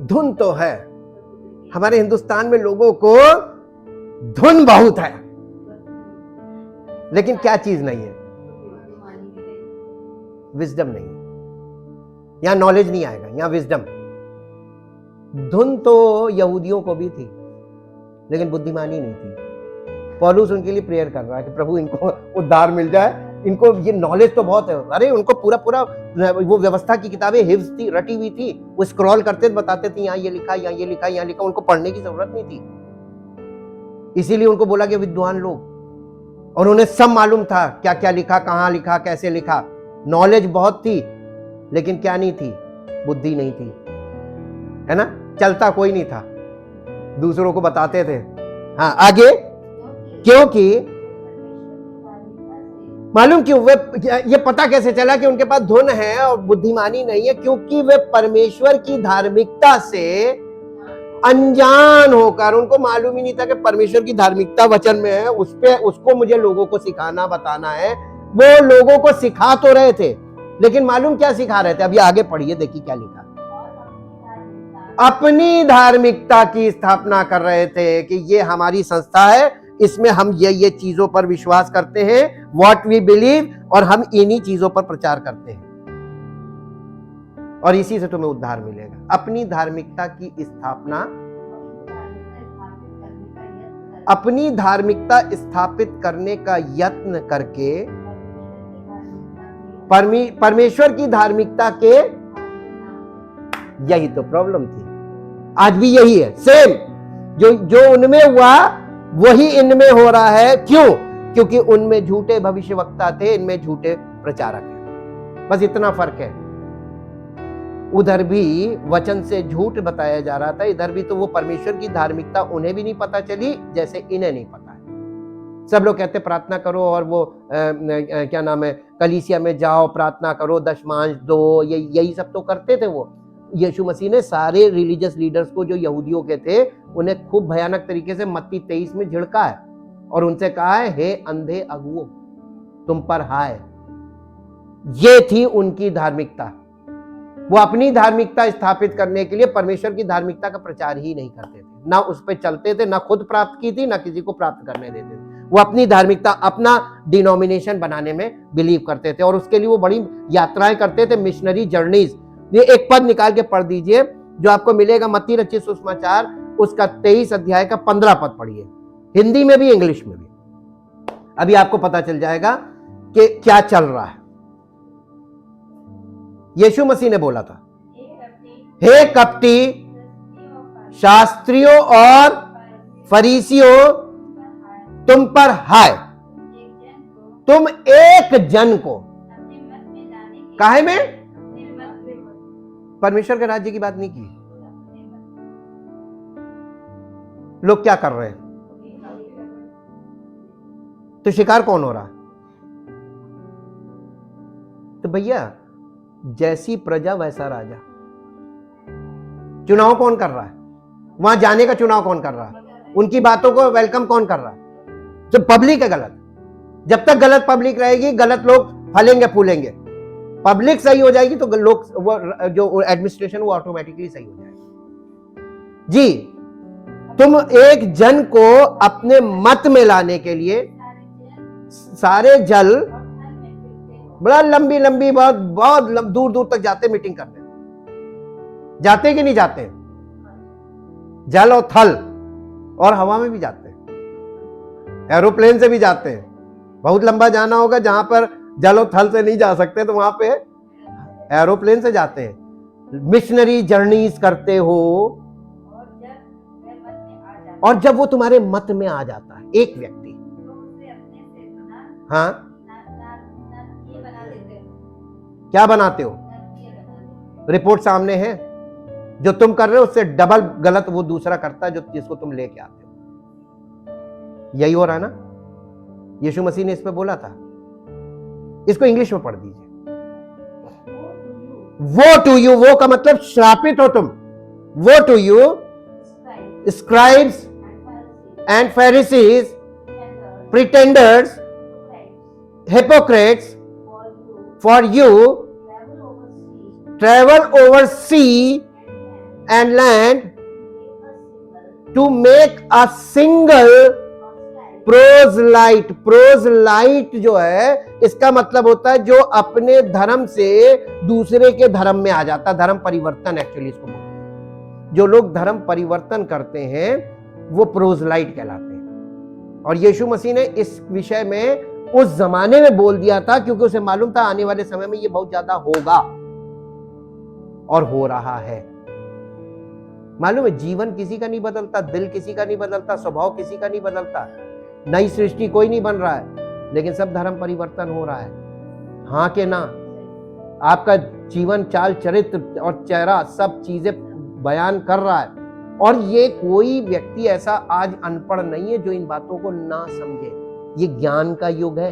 धुन तो है, हमारे हिंदुस्तान में लोगों को धुन बहुत है, लेकिन क्या चीज नहीं है? विजडम नहीं है। यहां नॉलेज नहीं आएगा, यहां विजडम। धुन तो यहूदियों को भी थी, लेकिन बुद्धिमानी नहीं थी। पौलुस उनके लिए प्रेयर कर रहा है कि प्रभु इनको उद्धार मिल जाए, इनको ये नॉलेज तो बहुत है। अरे उनको पूरा पूरा वो व्यवस्था की किताबें हिफ्ज थी, रटी हुई थी, वो स्क्रॉल करते बताते थे यहाँ ये लिखा, यहाँ ये लिखा, यहाँ लिखा, उनको पढ़ने की जरूरत नहीं थी। इसीलिए उनको बोला गया विद्वान लोग, और उन्हें सब मालूम था क्या क्या लिखा, कहाँ लिखा, कैसे लिखा। नॉलेज बहुत थी, लेकिन क्या नहीं थी? बुद्धि नहीं थी, है ना? चलता कोई नहीं था, दूसरों को बताते थे। हाँ आगे, क्योंकि मालूम क्यों? वे, ये पता कैसे चला कि उनके पास धुन है और बुद्धिमानी नहीं है? क्योंकि वे परमेश्वर की धार्मिकता से अनजान होकर, उनको मालूम ही नहीं था कि परमेश्वर की धार्मिकता वचन में है, उस पे उसको मुझे लोगों को सिखाना बताना है। वो लोगों को सिखा तो रहे थे, लेकिन मालूम क्या सिखा रहे थे? अभी आगे पढ़िए, देखिए क्या लिखा। अपनी धार्मिकता की स्थापना कर रहे थे कि ये हमारी संस्था है, इसमें हम ये चीजों पर विश्वास करते हैं, व्हाट वी बिलीव, और हम इन्हीं चीजों पर प्रचार करते हैं, और इसी से तुम्हें उद्धार मिलेगा। अपनी धार्मिकता की स्थापना, अपनी धार्मिकता स्थापित करने का यत्न करके परमेश्वर की धार्मिकता के, यही तो प्रॉब्लम थी। आज भी यही है, सेम जो उनमें हुआ वही इनमें हो रहा है। क्यों? क्योंकि उनमें झूठे भविष्यवक्ता थे, इनमें झूठे प्रचारक हैं, बस इतना फर्क है। उधर भी वचन से झूठ बताया जा रहा था, इधर भी तो वो परमेश्वर की धार्मिकता उन्हें भी नहीं पता चली जैसे इन्हें नहीं पता है। सब लोग कहते प्रार्थना करो, और वो क्या नाम है, कलीसिया में जाओ, प्रार्थना करो, दशमांश दो, यही सब तो करते थे वो। यीशु मसीह ने सारे रिलीजियस लीडर्स को, जो यहूदियों के थे, उन्हें खूब भयानक तरीके से मत्ती 23 में झिड़का है, और उनसे कहा है, हे अंधे अगुओ, तुम पर हाय। ये थी उनकी धार्मिकता। वो अपनी धार्मिकता स्थापित करने के लिए परमेश्वर की धार्मिकता का प्रचार ही नहीं करते थे, ना उस पर चलते थे, ना खुद प्राप्त की थी, ना किसी को प्राप्त करने देते थे। वो अपनी धार्मिकता, अपना डिनोमिनेशन बनाने में बिलीव करते थे, और उसके लिए वो बड़ी यात्राएं करते थे, मिशनरी जर्नीज। ये एक पद निकाल के पढ़ दीजिए जो आपको मिलेगा, मत्ती रचित सुसमाचार उसका 23 अध्याय का 15 पद पढ़िए, हिंदी में भी इंग्लिश में भी। अभी आपको पता चल जाएगा कि क्या चल रहा है। यीशु मसीह ने बोला था, हे कपटी शास्त्रियों और फरीसियों, तुम पर हाय, तुम एक जन को काहे में? परमेश्वर के राज्य की बात नहीं की। लोग क्या कर रहे हैं? तो शिकार कौन हो रहा है? तो भैया जैसी प्रजा वैसा राजा। चुनाव कौन कर रहा है? वहां जाने का चुनाव कौन कर रहा है? उनकी बातों को वेलकम कौन कर रहा है? जब पब्लिक है गलत। जब तक गलत पब्लिक रहेगी, गलत लोग फलेंगे फूलेंगे। पब्लिक सही हो जाएगी तो लोग, वो जो एडमिनिस्ट्रेशन, वो ऑटोमेटिकली सही हो जाएगी। जी, तुम एक जन को अपने मत में लाने के लिए सारे जल बड़ा लंबी लंबी बहुत बहुत दूर दूर तक जाते मीटिंग करने, जाते कि नहीं जाते? जल और थल और हवा में भी जाते हैं, एरोप्लेन से भी जाते हैं। बहुत लंबा जाना होगा जहां पर जल और थल से नहीं जा सकते तो वहां पे एरोप्लेन से जाते हैं। मिशनरी जर्नीज करते हो, और जब वो तुम्हारे मत में आ जाता है एक व्यक्ति, हाँ, क्या बनाते हो? रिपोर्ट सामने है, जो तुम कर रहे हो उससे डबल गलत वो दूसरा करता है जो जिसको तुम लेके आते हो। यही हो रहा है ना? यीशु मसीह ने इस पे बोला था। इसको इंग्लिश में पढ़ दीजिए। वो टू यू, वो का मतलब श्रापित हो तुम। Woe to you scribes and Pharisees, pretenders, hypocrites, for you travel over sea and land to make a single proselyte। proselyte जो है, इसका मतलब होता है जो अपने धर्म से दूसरे के धर्म में आ जाता है। धर्म परिवर्तन एक्चुअली इसको बोलते हैं। जो लोग धर्म परिवर्तन करते हैं वो प्रोजलाइट कहलाते हैं। और यीशु मसीह ने इस विषय में उस जमाने में बोल दिया था, क्योंकि उसे मालूम था आने वाले समय में ये बहुत ज्यादा होगा, और हो रहा है। मालूम है, जीवन किसी का नहीं बदलता, दिल किसी का नहीं बदलता, स्वभाव किसी का नहीं बदलता, नई सृष्टि कोई नहीं बन रहा है, लेकिन सब धर्म परिवर्तन हो रहा है। हाँ के ना? आपका जीवन, चाल, चरित्र और चेहरा सब चीजें बयान कर रहा है। और ये कोई व्यक्ति ऐसा आज अनपढ़ नहीं है जो इन बातों को ना समझे। ये ज्ञान का युग है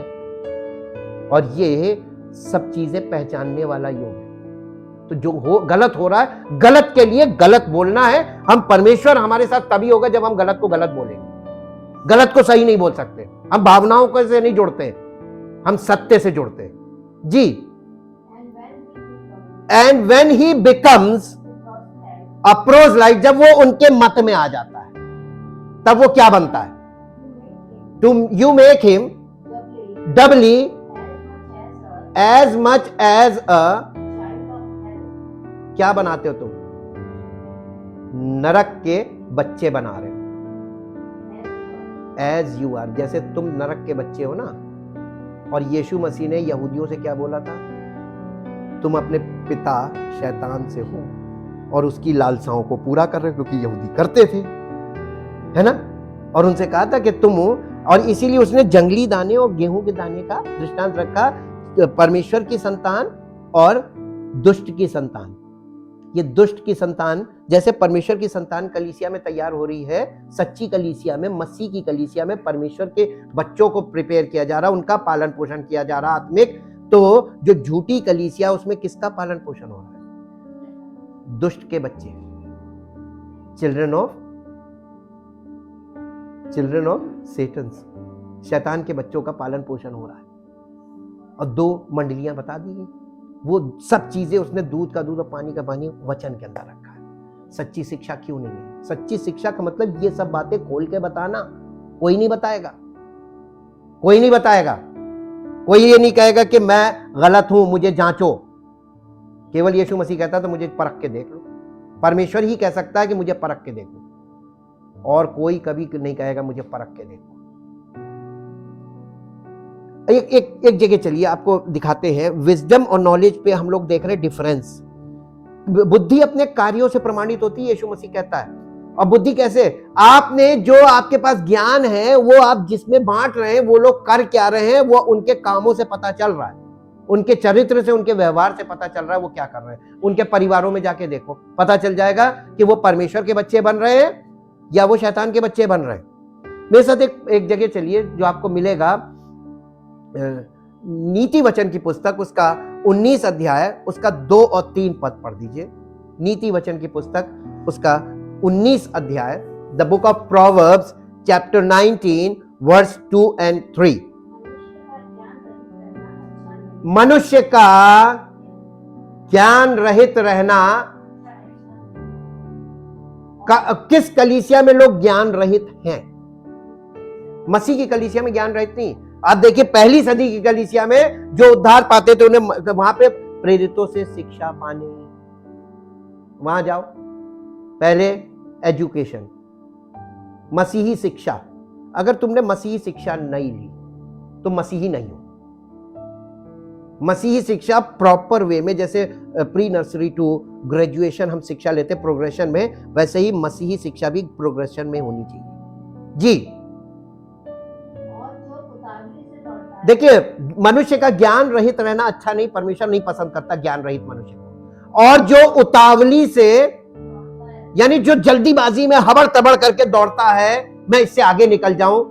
और ये सब चीजें पहचानने वाला युग है। तो जो हो गलत हो रहा है, गलत के लिए गलत बोलना है। हम, परमेश्वर हमारे साथ तभी होगा जब हम गलत को गलत बोलेंगे। गलत को सही नहीं बोल सकते। हम भावनाओं को से नहीं जुड़ते, हम सत्य से जुड़ते हैं। जी, and when he becomes a proselyte, जब वो उनके मत में आ जाता है तब वो क्या बनता है? You make him doubly as much as a, क्या बनाते हो तुम? नरक के बच्चे बना रहे हो। As you are, जैसे तुम नरक के बच्चे हो ना। और यीशु मसीह ने यहूदियों से क्या बोला था? तुम अपने पिता शैतान से हो और उसकी लालसाओं को पूरा कर रहे हो, क्योंकि यहूदी करते थे, है ना? और उनसे कहा था कि तुम, और इसीलिए उसने जंगली दाने और गेहूं के दाने का दृष्टांत रखा, परमेश्वर की संतान और दुष्ट की संतान। ये दुष्ट की संतान, जैसे परमेश्वर की संतान कलीसिया में तैयार हो रही है, सच्ची कलीसिया में, मसीह की कलीसिया में परमेश्वर के बच्चों को प्रिपेयर किया जा रहा, उनका पालन पोषण किया जा रहा आत्मिक। तो जो झूठी कलीसिया, उसमें किसका पालन पोषण हो रहा है? दुष्ट के बच्चे, चिल्ड्रन ऑफ सेटन्स, शैतान के बच्चों का पालन पोषण हो रहा है। और दो मंडलियां बता दी गई, वो सब चीजें उसने दूध का दूध और पानी का पानी वचन के अंदर रखा है। सच्ची शिक्षा क्यों नहीं है? सच्ची शिक्षा का मतलब ये सब बातें खोल के बताना। कोई नहीं बताएगा, कोई नहीं बताएगा, कोई ये नहीं कहेगा कि मैं गलत हूं, मुझे जांचो। केवल यीशु मसीह कहता तो मुझे परख के देख लो। परमेश्वर ही कह सकता है कि मुझे परख के देखो, और कोई कभी नहीं कहेगा मुझे परख के देखो। एक जगह चलिए आपको दिखाते हैं। विजडम और नॉलेज पे हम लोग देख रहे हैं डिफरेंस। बुद्धि अपने कार्यों से प्रमाणित होती है, यीशु मसीह कहता है। और बुद्धि कैसे? आपने जो आपके पास ज्ञान है वो आप जिसमें बांट रहे हैं, वो लोग कर क्या रहे हैं, वो उनके कामों से पता चल रहा है, उनके चरित्र से, उनके व्यवहार से पता चल रहा है वो क्या कर रहे हैं। उनके परिवारों में जाके देखो, पता चल जाएगा कि वो परमेश्वर के बच्चे बन रहे हैं या वो शैतान के बच्चे बन रहे हैं। मेरे साथ एक जगह चलिए जो आपको मिलेगा नीति वचन की पुस्तक उसका 19 अध्याय उसका 2 और 3 पद पढ़ दीजिए। नीति वचन की पुस्तक उसका 19 अध्याय, the book of Proverbs chapter 19 verse 2 and 3। मनुष्य का ज्ञान रहित रहना, किस कलीसिया में लोग ज्ञान रहित हैं? मसीह की कलीसिया में ज्ञान रहित नहीं। आप देखिए पहली सदी की कलीसिया में जो उद्धार पाते थे उन्हें वहां पे प्रेरितों से शिक्षा पाने, वहां जाओ, पहले एजुकेशन, मसीही शिक्षा। अगर तुमने मसीही शिक्षा नहीं ली तो मसीही नहीं हो। मसीही शिक्षा प्रॉपर वे में, जैसे प्री नर्सरी टू ग्रेजुएशन हम शिक्षा लेते प्रोग्रेशन में, वैसे ही मसीही शिक्षा भी प्रोग्रेशन में होनी चाहिए जी। देखिए मनुष्य का ज्ञान रहित रहना अच्छा नहीं, परमेश्वर नहीं पसंद करता ज्ञान रहित मनुष्य को। और जो उतावली से, यानी जो जल्दीबाजी में हबड़ तबड़ करके दौड़ता है मैं इससे आगे निकल जाऊं,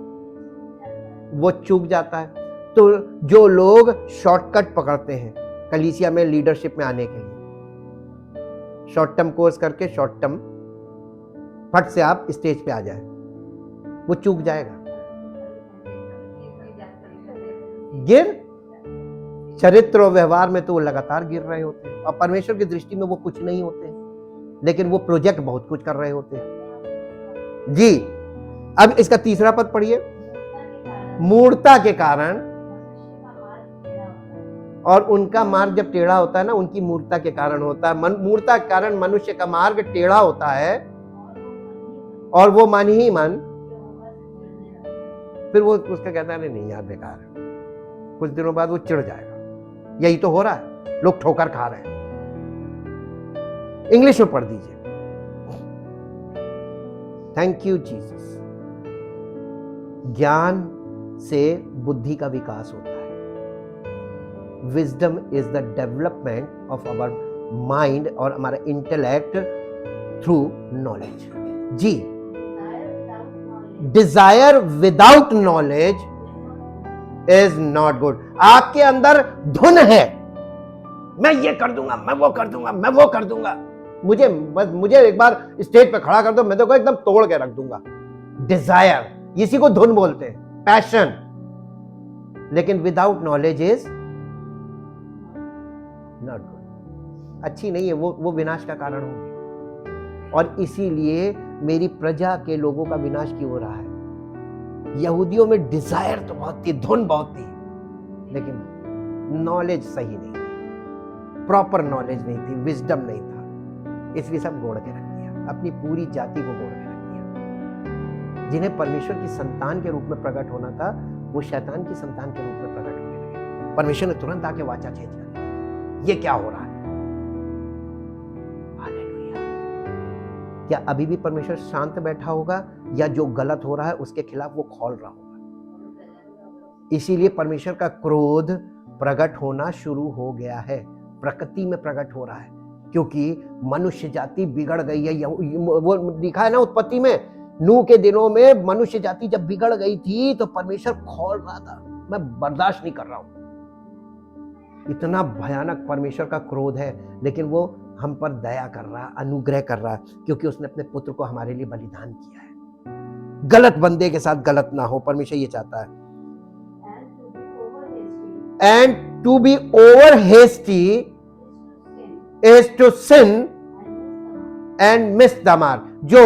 वो चूक जाता है। तो जो लोग शॉर्टकट पकड़ते हैं कलीसिया में लीडरशिप में आने के लिए, शॉर्ट टर्म कोर्स करके शॉर्ट टर्म फट से आप स्टेज पे आ जाए, वो चूक जाएगा। गिर चरित्र और व्यवहार में तो वो लगातार गिर रहे होते हैं, और परमेश्वर की दृष्टि में वो कुछ नहीं होते, लेकिन वो प्रोजेक्ट बहुत कुछ कर रहे होते हैं जी। अब इसका तीसरा पद पढ़िए। मूर्खता के कारण, और उनका मार्ग जब टेढ़ा होता है ना, उनकी मूर्खता के कारण होता है। मूर्खता के कारण मनुष्य का मार्ग टेढ़ा होता है और वो मन ही मन, फिर वो उसका कहता है नहीं यार बेकार है, कुछ दिनों बाद वो चिढ़ जाएगा। यही तो हो रहा है, लोग ठोकर खा रहे हैं। इंग्लिश में पढ़ दीजिए। Thank you Jesus. ज्ञान से बुद्धि का विकास होता है। Wisdom is the development of our mind और हमारा इंटेलेक्ट थ्रू नॉलेज जी। Desire without knowledge is not good. आपके अंदर धुन है, मैं ये कर दूंगा, मैं वो कर दूंगा, मैं वो कर दूंगा, मुझे एक बार स्टेज पे खड़ा कर दो, मैं तो एकदम तोड़ के रख दूंगा। डिजायर, इसी को धुन बोलते हैं, पैशन। लेकिन without knowledge is not good, अच्छी नहीं है, वो विनाश का कारण होगी। और इसीलिए मेरी प्रजा के लोगों का विनाश क्यों हो रहा है? यहूदियों में डिजायर तो बहुत थी, धुन बहुत थी, लेकिन नॉलेज सही नहीं थी, प्रॉपर नॉलेज नहीं थी, विजडम नहीं था, इसलिए सब गोड़ के रख दिया, अपनी पूरी जाति को गोड़ के रख दिया। जिन्हें परमेश्वर की संतान के रूप में प्रकट होना था, वो शैतान की संतान के रूप में प्रकट होने लगे। परमेश्वर ने तुरंत आके वाचा चेंज कर दी। ये क्या हो रहा है? क्या अभी भी परमेश्वर शांत बैठा होगा, या जो गलत हो रहा है उसके खिलाफ वो खौल रहा होगा? इसीलिए परमेश्वर का क्रोध प्रकट होना शुरू हो गया है, प्रकृति में प्रकट हो रहा है, क्योंकि मनुष्य जाति बिगड़ गई है। वो लिखा है ना उत्पत्ति में, नूह के दिनों में मनुष्य जाति जब बिगड़ गई थी तो परमेश्वर खौल रहा था, मैं बर्दाश्त नहीं कर रहा हूं। इतना भयानक परमेश्वर का क्रोध है, लेकिन वो हम पर दया कर रहा है, अनुग्रह कर रहा है, क्योंकि उसने अपने पुत्र को हमारे लिए बलिदान किया है। गलत बंदे के साथ गलत ना हो, परमेश्वर ये चाहता है। And to be over hasty is to sin and miss the mark. जो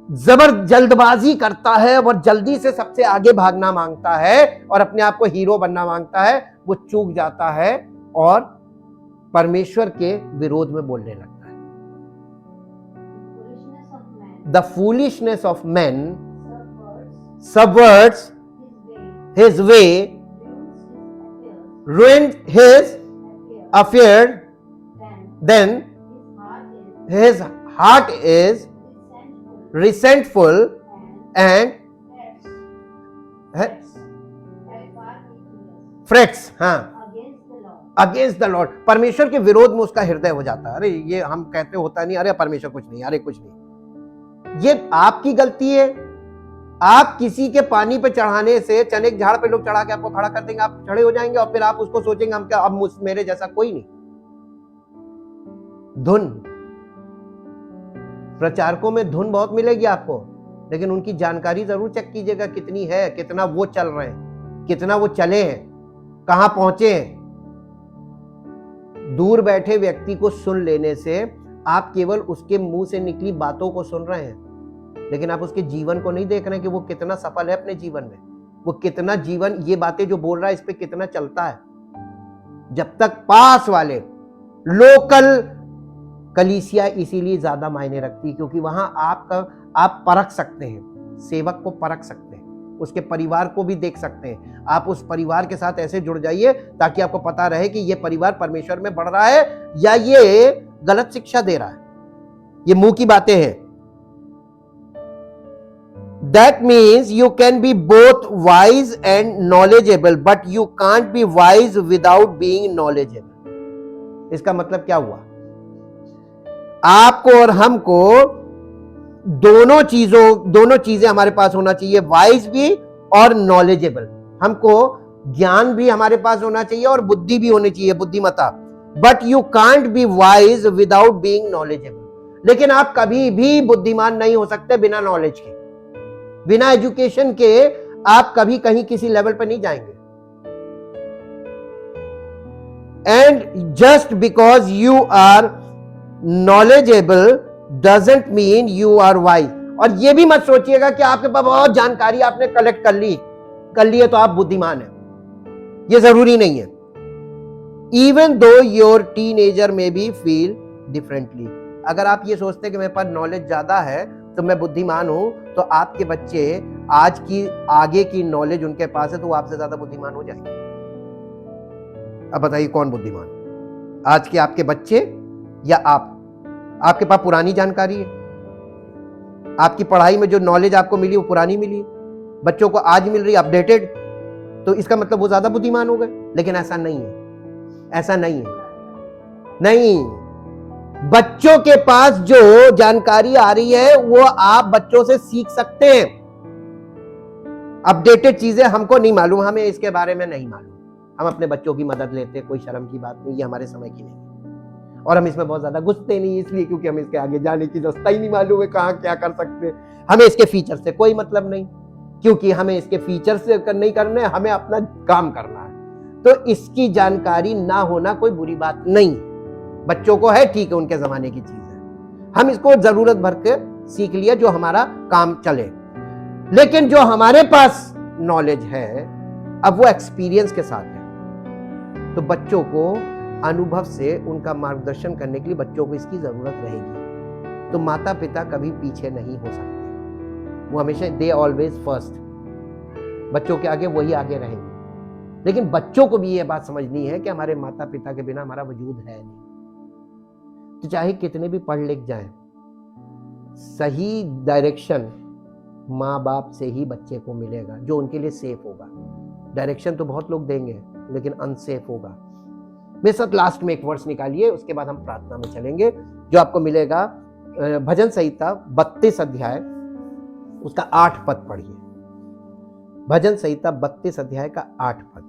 जल्दबाजी करता है और जल्दी से सबसे आगे भागना मांगता है और अपने आप को हीरो बनना मांगता है, वो चूक जाता है और परमेश्वर के विरोध में बोलने लगता है। The foolishness of man subverts his way, ruins his affair, then his heart is resentful and frets against the Lord. परमेश्वर के विरोध में उसका हृदय हो जाता है। अरे ये हम कहते होता नहीं, अरे परमेश्वर कुछ नहीं, अरे कुछ नहीं। ये आपकी गलती है, आप किसी के पानी पे चढ़ाने से, चने के झाड़ पे लोग चढ़ा के आपको खड़ा कर देंगे, आप खड़े हो जाएंगे और फिर आप उसको सोचेंगे हम क्या, अब मेरे जैसा कोई नहीं। धुन, प्रचारकों में धुन बहुत मिलेगी आपको, लेकिन उनकी जानकारी जरूर चेक कीजिएगा कितनी है, कितना वो चल रहे हैं, कितना वो चले हैं, कहां पहुंचे हैं। दूर बैठे व्यक्ति को सुन लेने से आप केवल उसके मुंह से निकली बातों को सुन रहे हैं, लेकिन आप उसके जीवन को नहीं देख रहे हैं कि वो कितना सफल है अपने जीवन में, वो कितना जीवन, ये बातें जो बोल रहा है इस पे कितना चलता है। जब तक पास वाले लोकल कलीसिया इसीलिए ज्यादा मायने रखती, क्योंकि वहां आप परख सकते हैं, सेवक को परख सकते हैं, उसके परिवार को भी देख सकते हैं। आप उस परिवार के साथ ऐसे जुड़ जाइए ताकि आपको पता रहे कि ये परिवार परमेश्वर में बढ़ रहा है या ये गलत शिक्षा दे रहा है, ये मुंह की बातें हैं। That means you can be both wise and knowledgeable, but you can't be wise without being knowledgeable. इसका मतलब क्या हुआ? आपको और हमको दोनों चीजें हमारे पास होना चाहिए, वाइज भी और नॉलेजेबल। हमको ज्ञान भी हमारे पास होना चाहिए और बुद्धि भी होनी चाहिए, बुद्धिमत्ता। But you can't be wise without being knowledgeable. लेकिन आप कभी भी बुद्धिमान नहीं हो सकते बिना नॉलेज के, बिना एजुकेशन के आप कभी कहीं किसी लेवल पर नहीं जाएंगे। And just because you are knowledgeable doesn't mean you are wise. और ये भी मत सोचिएगा कि आपके पास बहुत जानकारी आपने कलेक्ट कर ली है तो आप बुद्धिमान हैं, ये जरूरी नहीं है। इवन दो योर टीनेजर में बी फील डिफरेंटली। अगर आप ये सोचते हैं कि मेरे पास नॉलेज ज्यादा है तो मैं बुद्धिमान हूं, तो आपके बच्चे आज की आगे की नॉलेज उनके पास है तो वो आपसे ज्यादा बुद्धिमान हो जाएंगे। अब बताइए कौन बुद्धिमान, आज के आपके बच्चे या आप? आपके पास पुरानी जानकारी है, आपकी पढ़ाई में जो नॉलेज आपको मिली वो पुरानी मिली है, बच्चों को आज मिल रही अपडेटेड, तो इसका मतलब वो ज्यादा बुद्धिमान हो गए। लेकिन ऐसा नहीं है, ऐसा नहीं है। नहीं, बच्चों के पास जो जानकारी आ रही है वो आप बच्चों से सीख सकते हैं। अपडेटेड चीजें हमको नहीं मालूम, हमें इसके बारे में नहीं मालूम, हम अपने बच्चों की मदद लेते हैं, कोई शर्म की बात नहीं, ये हमारे समय की नहीं है। और हम इसमें बहुत ज्यादा घुसते नहीं, इसलिए क्योंकि हमें इसके आगे जाने की रास्ता ही नहीं मालूम है, कहां क्या कर सकते हैं। हमें इसके फीचर से कोई मतलब नहीं, क्योंकि हमें इसके फीचर से नहीं करने, हमें अपना काम करना है। तो इसकी जानकारी ना होना कोई बुरी बात नहीं, बच्चों को है, ठीक है, उनके जमाने की चीज है, हम इसको जरूरत भर के सीख लिया जो हमारा काम चले। लेकिन जो हमारे पास नॉलेज है अब वो एक्सपीरियंस के साथ है, तो बच्चों को अनुभव से उनका मार्गदर्शन करने के लिए बच्चों को इसकी जरूरत रहेगी। तो माता पिता कभी पीछे नहीं हो सकते, वो हमेशा दे ऑलवेज फर्स्ट, बच्चों के आगे वही आगे रहेंगे। लेकिन बच्चों को भी ये बात समझनी है कि हमारे माता पिता के बिना हमारा वजूद है नहीं। तो चाहे कितने भी पढ़ लिख जाएं, सही डायरेक्शन माँ बाप से ही बच्चे को मिलेगा जो उनके लिए सेफ होगा। डायरेक्शन तो बहुत लोग देंगे लेकिन अनसेफ होगा। मेरे साथ लास्ट में एक वर्स निकालिए, उसके बाद हम प्रार्थना में चलेंगे, जो आपको मिलेगा भजन संहिता 32 अध्याय उसका 8 पद पढ़िए। भजन संहिता 32 अध्याय का 8 पद।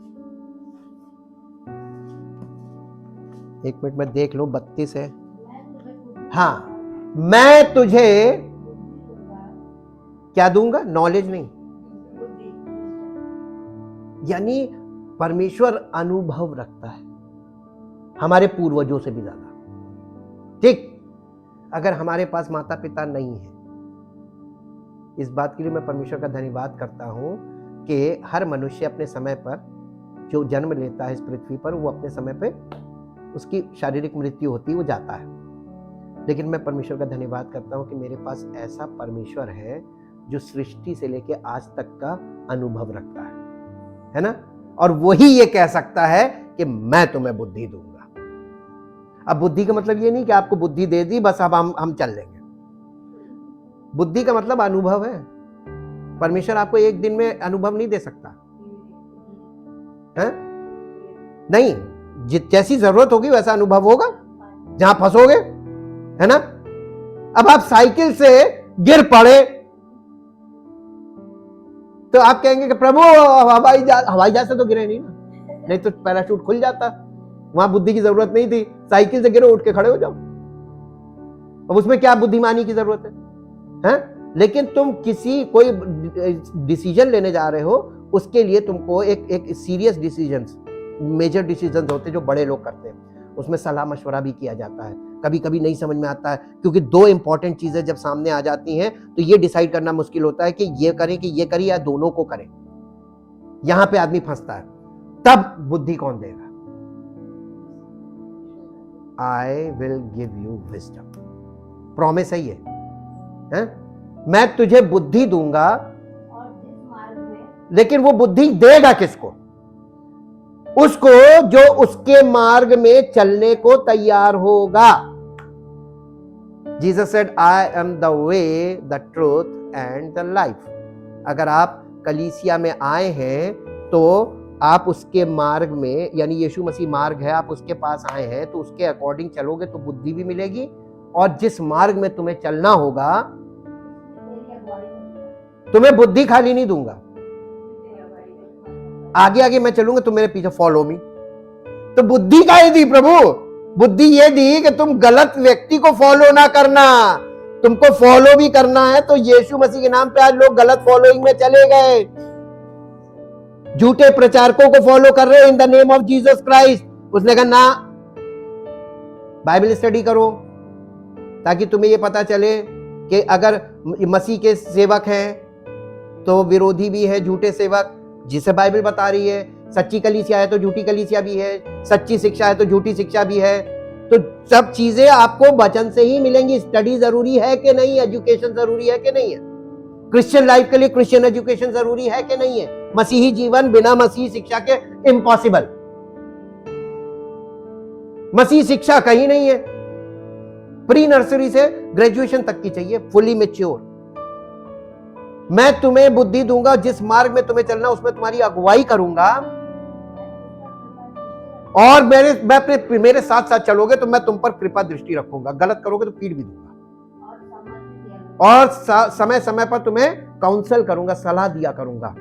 एक मिनट में देख लो, 32 है। हाँ, मैं तुझे क्या दूंगा? नॉलेज नहीं, यानी परमेश्वर अनुभव रखता है हमारे पूर्वजों से भी ज्यादा। ठीक, अगर हमारे पास माता पिता नहीं है, इस बात के लिए मैं परमेश्वर का धन्यवाद करता हूं कि हर मनुष्य अपने समय पर जो जन्म लेता है इस पृथ्वी पर, वो अपने समय पे उसकी शारीरिक मृत्यु होती है, वो जाता है। लेकिन मैं परमेश्वर का धन्यवाद करता हूं कि मेरे पास ऐसा परमेश्वर है जो सृष्टि से लेके आज तक का अनुभव रखता है ना? और वही ये कह सकता है कि मैं तुम्हें बुद्धि दूंगा। अब बुद्धि का मतलब ये नहीं कि आपको बुद्धि दे दी बस अब हम चल लेंगे। बुद्धि का मतलब अनुभव है। परमेश्वर आपको एक दिन में अनुभव नहीं दे सकता है? नहीं, जैसी जरूरत होगी वैसा अनुभव होगा, जहां फंसोगे, है ना? अब आप साइकिल से गिर पड़े तो आप कहेंगे कि प्रभु हवाई जहाज से तो गिरे नहीं ना, नहीं तो पैराशूट खुल जाता, वहां बुद्धि की जरूरत नहीं थी, साइकिल से गिरो उठ के खड़े हो जाओ, अब उसमें क्या बुद्धिमानी की जरूरत है? लेकिन तुम कोई डिसीजन लेने जा रहे हो, उसके लिए तुमको एक सीरियस डिसीजंस, मेजर डिसीजंस होते हैं जो बड़े लोग करते हैं, उसमें सलाह मशवरा भी किया जाता है, कभी कभी नहीं समझ में आता है, क्योंकि दो इंपॉर्टेंट चीजें जब सामने आ जाती हैं तो ये डिसाइड करना मुश्किल होता है कि ये करें कि ये करें या दोनों को करें। यहां पे आदमी फंसता है। तब बुद्धि कौन देगा? I will give you wisdom, promise है ये, है? मैं तुझे बुद्धि दूंगा, लेकिन वो बुद्धि देगा किसको? उसको जो उसके मार्ग में चलने को तैयार होगा। Jesus said, I am the way, the truth and the life. अगर आप कलीसिया में आए हैं तो आप उसके मार्ग में, यानी यीशु मसीह मार्ग है, आप उसके पास आए हैं तो उसके अकॉर्डिंग चलोगे तो बुद्धि भी मिलेगी, और जिस मार्ग में तुम्हें चलना होगा, तुम्हें बुद्धि खाली नहीं दूंगा, आगे आगे मैं चलूंगा, तुम मेरे पीछे फॉलो मी। तो बुद्धि का ही दी प्रभु, बुद्धि ये दी कि तुम गलत व्यक्ति को फॉलो ना करना, तुमको फॉलो भी करना है। तो यीशु मसीह के नाम पे आज लोग गलत फॉलोइंग में चले गए, झूठे प्रचारकों को फॉलो कर रहे हो in the name of Jesus Christ. उसने कहा ना, बाइबल स्टडी करो ताकि तुम्हें ये पता चले कि अगर मसीह के सेवक हैं तो विरोधी भी है, झूठे सेवक, जिसे बाइबल बता रही है। सच्ची कलीसिया है तो झूठी कलीसिया भी है, सच्ची शिक्षा है तो झूठी शिक्षा भी है। तो सब चीजें आपको वचन से ही मिलेंगी। स्टडी जरूरी है कि नहीं, एजुकेशन जरूरी है कि नहीं है, क्रिश्चियन लाइफ के लिए क्रिश्चियन एजुकेशन जरूरी है कि नहीं है, मसीही जीवन बिना मसीही शिक्षा के इम्पॉसिबल। मसीही शिक्षा कहीं नहीं है, प्री नर्सरी से ग्रेजुएशन तक की चाहिए, फुली मैच्योर। मैं तुम्हें बुद्धि दूंगा, जिस मार्ग में तुम्हें चलना उसमें तुम्हारी अगुवाई करूंगा, और मेरे साथ साथ चलोगे तो मैं तुम पर कृपा दृष्टि रखूंगा, गलत करोगे तो पीट भी दूंगा, और समय समय पर तुम्हें काउंसल करूंगा, सलाह दिया करूंगा।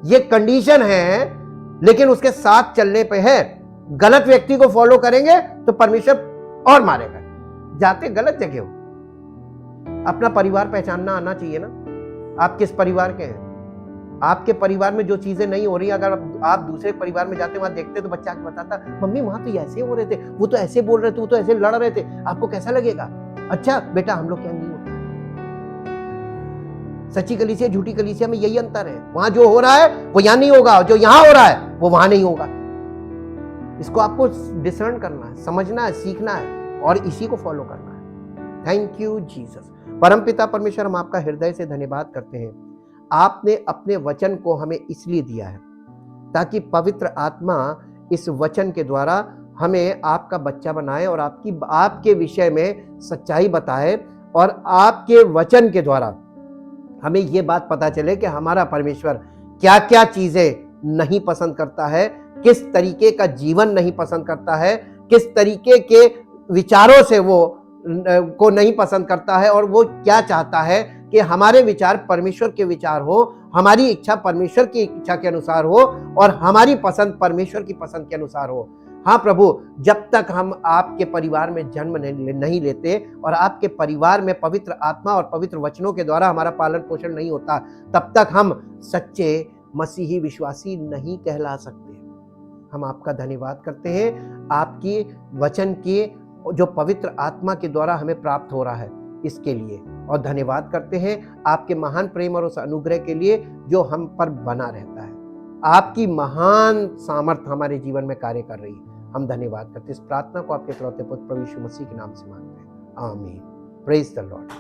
ये कंडीशन है, लेकिन उसके साथ चलने पे है। गलत व्यक्ति को फॉलो करेंगे तो परमेश्वर और मारेगा, जाते गलत जगह हो। अपना परिवार पहचानना आना चाहिए ना, आप किस परिवार के हैं। आपके परिवार में जो चीजें नहीं हो रही, अगर आप दूसरे परिवार में जाते वहां देखते तो बच्चा बताता, मम्मी वहां तो ऐसे हो रहे थे, वो तो ऐसे बोल रहे थे, वो तो ऐसे लड़ रहे थे, आपको कैसा लगेगा? अच्छा बेटा, हम लोग क्या नहीं होता। सच्ची कलीसिया झूठी कलीसिया में यही अंतर है, वहां जो हो रहा है वो यहां नहीं होगा, जो यहां हो रहा है वो वहां नहीं होगा। इसको आपको डिसर्न करना है, समझना है, सीखना है, और इसी को फॉलो करना है। Thank you Jesus. परमपिता परमेश्वर, हम आपका हृदय से धन्यवाद करते हैं। आपने अपने वचन को हमें इसलिए दिया है ताकि पवित्र आत्मा इस वचन के द्वारा हमें आपका बच्चा बनाए, और आपके विषय में सच्चाई बताए, और आपके वचन के द्वारा हमें ये बात पता चले कि हमारा परमेश्वर क्या क्या चीजें नहीं पसंद करता है, किस तरीके का जीवन नहीं पसंद करता है, किस तरीके के विचारों से वो को नहीं पसंद करता है, और वो क्या चाहता है कि हमारे विचार परमेश्वर के विचार हो, हमारी इच्छा परमेश्वर की इच्छा के अनुसार हो, और हमारी पसंद परमेश्वर की पसंद के अनुसार हो। हाँ प्रभु, जब तक हम आपके परिवार में जन्म नहीं लेते और आपके परिवार में पवित्र आत्मा और पवित्र वचनों के द्वारा हमारा पालन पोषण नहीं होता, तब तक हम सच्चे मसीही विश्वासी नहीं कहला सकते। हम आपका धन्यवाद करते हैं, आपकी वचन की जो पवित्र आत्मा के द्वारा हमें प्राप्त हो रहा है इसके लिए, और धन्यवाद करते हैं आपके महान प्रेम और उस अनुग्रह के लिए जो हम पर बना रहता है। आपकी महान सामर्थ हमारे जीवन में कार्य कर रही है। हम धन्यवाद करते हैं। इस प्रार्थना को आपके इकलौते पुत्र प्रभु यीशु मसीह के नाम से मांगते हैं, आमीन। Praise the Lord.